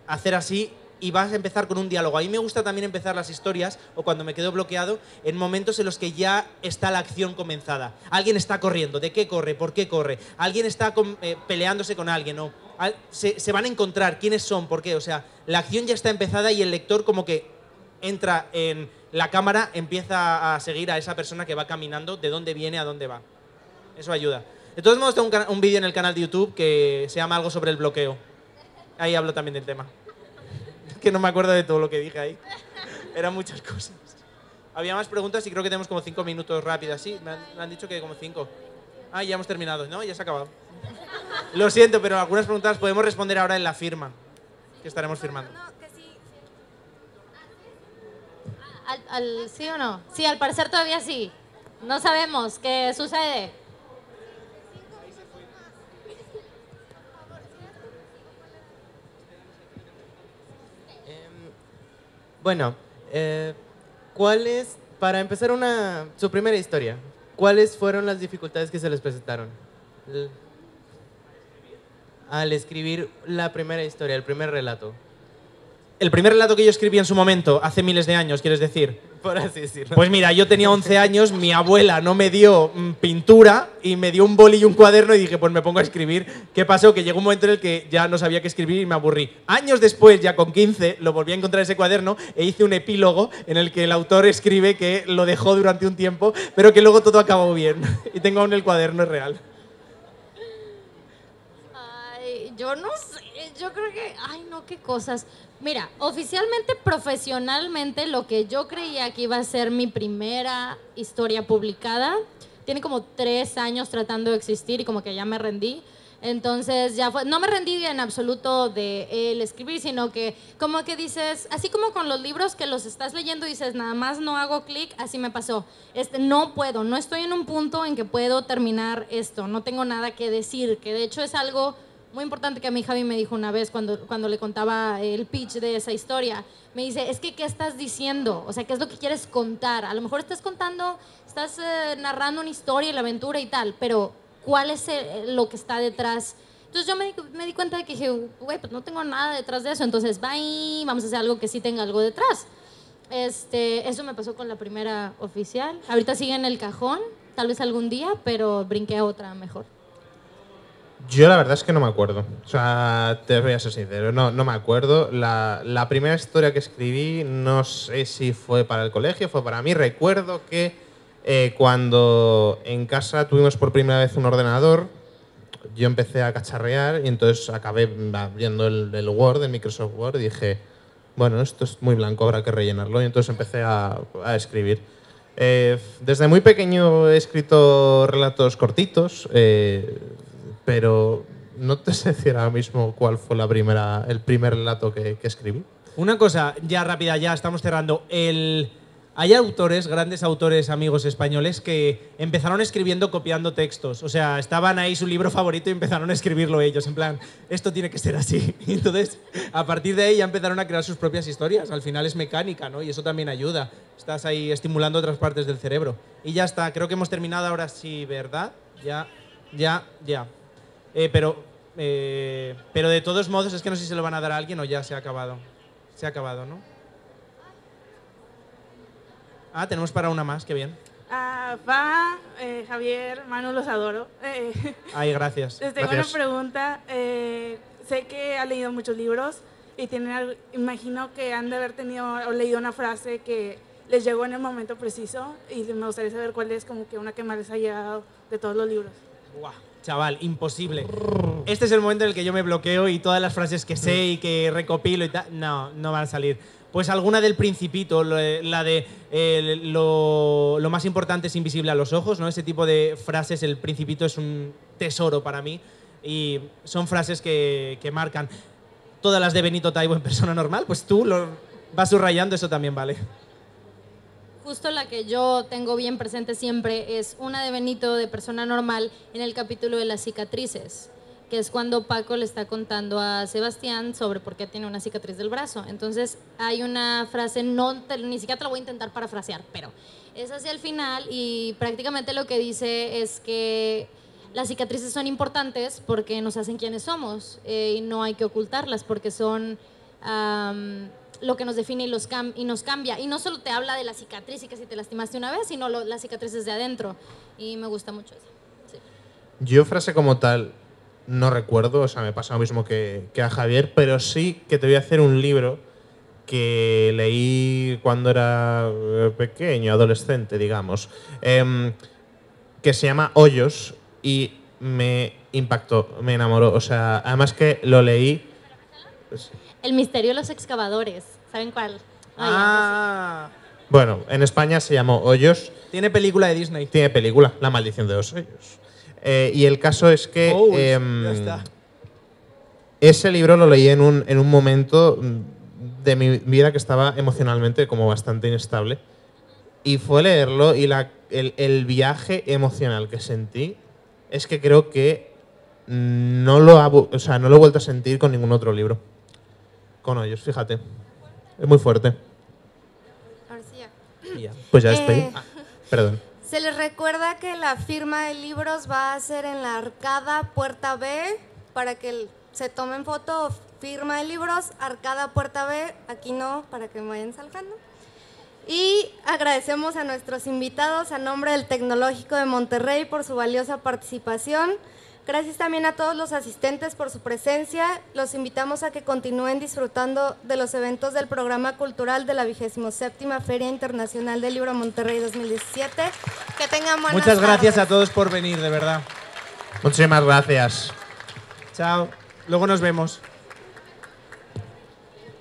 a hacer así y vas a empezar con un diálogo. A mí me gusta también empezar las historias, o cuando me quedo bloqueado, en momentos en los que ya está la acción comenzada. Alguien está corriendo, ¿de qué corre? ¿Por qué corre? Alguien está peleándose con alguien, ¿no? Se van a encontrar, ¿quiénes son? ¿Por qué? O sea, la acción ya está empezada y el lector como que entra en la cámara, empieza a seguir a esa persona que va caminando, de dónde viene a dónde va. Eso ayuda. De todos modos, tengo un vídeo en el canal de YouTube que se llama Algo sobre el bloqueo. Ahí hablo también del tema. Que no me acuerdo de todo lo que dije ahí. Eran muchas cosas. Había más preguntas y creo que tenemos como 5 minutos rápidas. Sí, me han dicho que como 5. Ah, ya hemos terminado. No, ya se ha acabado. Lo siento, pero algunas preguntas podemos responder ahora en la firma, que estaremos firmando. ¿Sí o no? Sí, al parecer todavía sí. No sabemos qué sucede. Bueno, para empezar su primera historia, ¿cuáles fueron las dificultades que se les presentaron al escribir la primera historia, el primer relato? El primer relato que yo escribí en su momento, hace miles de años, ¿quieres decir? Por así decirlo. Pues mira, yo tenía 11 años, mi abuela no me dio pintura y me dio un boli y un cuaderno y dije, pues me pongo a escribir. ¿Qué pasó? Que llegó un momento en el que ya no sabía qué escribir y me aburrí. Años después, ya con 15, lo volví a encontrar ese cuaderno e hice un epílogo en el que el autor escribe que lo dejó durante un tiempo, pero que luego todo acabó bien. Y tengo aún el cuaderno, es real. Ay, yo no sé, yo creo que, ay no, qué cosas. Mira, oficialmente, profesionalmente, lo que yo creía que iba a ser mi primera historia publicada, tiene como 3 años tratando de existir y como que ya me rendí. Entonces ya fue, no me rendí en absoluto de el escribir, sino que como que dices, así como con los libros que los estás leyendo y dices, nada más no hago clic, así me pasó. No puedo, no estoy en un punto en que puedo terminar esto, no tengo nada que decir, que de hecho es algo muy importante que a mí Javi me dijo una vez cuando le contaba el pitch de esa historia. Me dice, es que ¿qué estás diciendo? O sea, ¿qué es lo que quieres contar? A lo mejor estás narrando una historia y la aventura y tal, pero ¿cuál es lo que está detrás? Entonces yo me di cuenta de que dije, güey, pues no tengo nada detrás de eso, entonces bye, vamos a hacer algo que sí tenga algo detrás. Eso me pasó con la primera oficial. Ahorita sigue en el cajón, tal vez algún día, pero brinqué a otra mejor. Yo la verdad es que no me acuerdo. O sea, te voy a ser sincero, no me acuerdo. La primera historia que escribí, no sé si fue para el colegio, fue para mí. Recuerdo que cuando en casa tuvimos por primera vez un ordenador, yo empecé a cacharrear y entonces acabé viendo el Word, el Microsoft Word, y dije, bueno, esto es muy blanco, habrá que rellenarlo. Y entonces empecé a escribir. Desde muy pequeño he escrito relatos cortitos, pero no te sé decir ahora mismo cuál fue el primer relato que escribí. Una cosa, ya rápida, ya estamos cerrando. Hay autores, grandes autores, amigos españoles, que empezaron escribiendo copiando textos. O sea, estaban ahí su libro favorito y empezaron a escribirlo ellos. En plan, esto tiene que ser así. Y entonces, a partir de ahí ya empezaron a crear sus propias historias. Al final es mecánica, ¿no? Y eso también ayuda. Estás ahí estimulando otras partes del cerebro. Y ya está, creo que hemos terminado ahora sí, ¿verdad? Ya. Pero de todos modos, es que no sé si se lo van a dar a alguien o ya se ha acabado. Se ha acabado, ¿no? Ah, tenemos para una más, qué bien. Javier, Manu, los adoro. Ay, gracias. Les tengo una pregunta. Sé que ha leído muchos libros y imagino que han de haber tenido o leído una frase que les llegó en el momento preciso y me gustaría saber cuál es como que una que más les ha llegado de todos los libros. Buah, chaval, imposible. Este es el momento en el que yo me bloqueo y todas las frases que sé y que recopilo y tal, no van a salir. Pues alguna del Principito, la de lo más importante es invisible a los ojos, ¿no? Ese tipo de frases, el Principito es un tesoro para mí y son frases que marcan. Todas las de Benito Taibo en Persona Normal, pues tú lo vas subrayando, eso también vale. Justo la que yo tengo bien presente siempre es una de Benito de Persona Normal en el capítulo de las cicatrices, que es cuando Paco le está contando a Sebastián sobre por qué tiene una cicatriz del brazo. Entonces hay una frase, ni siquiera te la voy a intentar parafrasear, pero es hacia el final y prácticamente lo que dice es que las cicatrices son importantes porque nos hacen quienes somos y no hay que ocultarlas porque son lo que nos define y nos cambia. Y no solo te habla de la cicatriz y que si te lastimaste una vez, sino las cicatrices de adentro. Y me gusta mucho eso. Sí. Yo frase como tal no recuerdo, o sea, me pasa lo mismo que a Javier, pero sí que te voy a hacer un libro que leí cuando era pequeño, adolescente, digamos, que se llama Hoyos y me impactó, me enamoró. O sea, además que lo leí... El misterio de los excavadores. ¿Saben cuál? Bueno, en España se llamó Hoyos. Tiene película de Disney. Tiene película, La maldición de los hoyos. Y el caso es que ya está. Ese libro lo leí en un momento de mi vida que estaba emocionalmente como bastante inestable. Y fue leerlo y el viaje emocional que sentí es que creo que no lo he vuelto a sentir con ningún otro libro. Con Hoyos, fíjate. Es muy fuerte. Ahora sí ya. Pues ya estoy. Perdón. Se les recuerda que la firma de libros va a ser en la Arcada Puerta B para que se tomen foto. Firma de libros, Arcada Puerta B, aquí no, para que me vayan salgando. Y agradecemos a nuestros invitados a nombre del Tecnológico de Monterrey por su valiosa participación. Gracias también a todos los asistentes por su presencia. Los invitamos a que continúen disfrutando de los eventos del programa cultural de la 27ª Feria Internacional del Libro Monterrey 2017. Que tengan buenas Muchas gracias tardes. a todos por venir, de verdad. Muchísimas gracias. Chao. Luego nos vemos.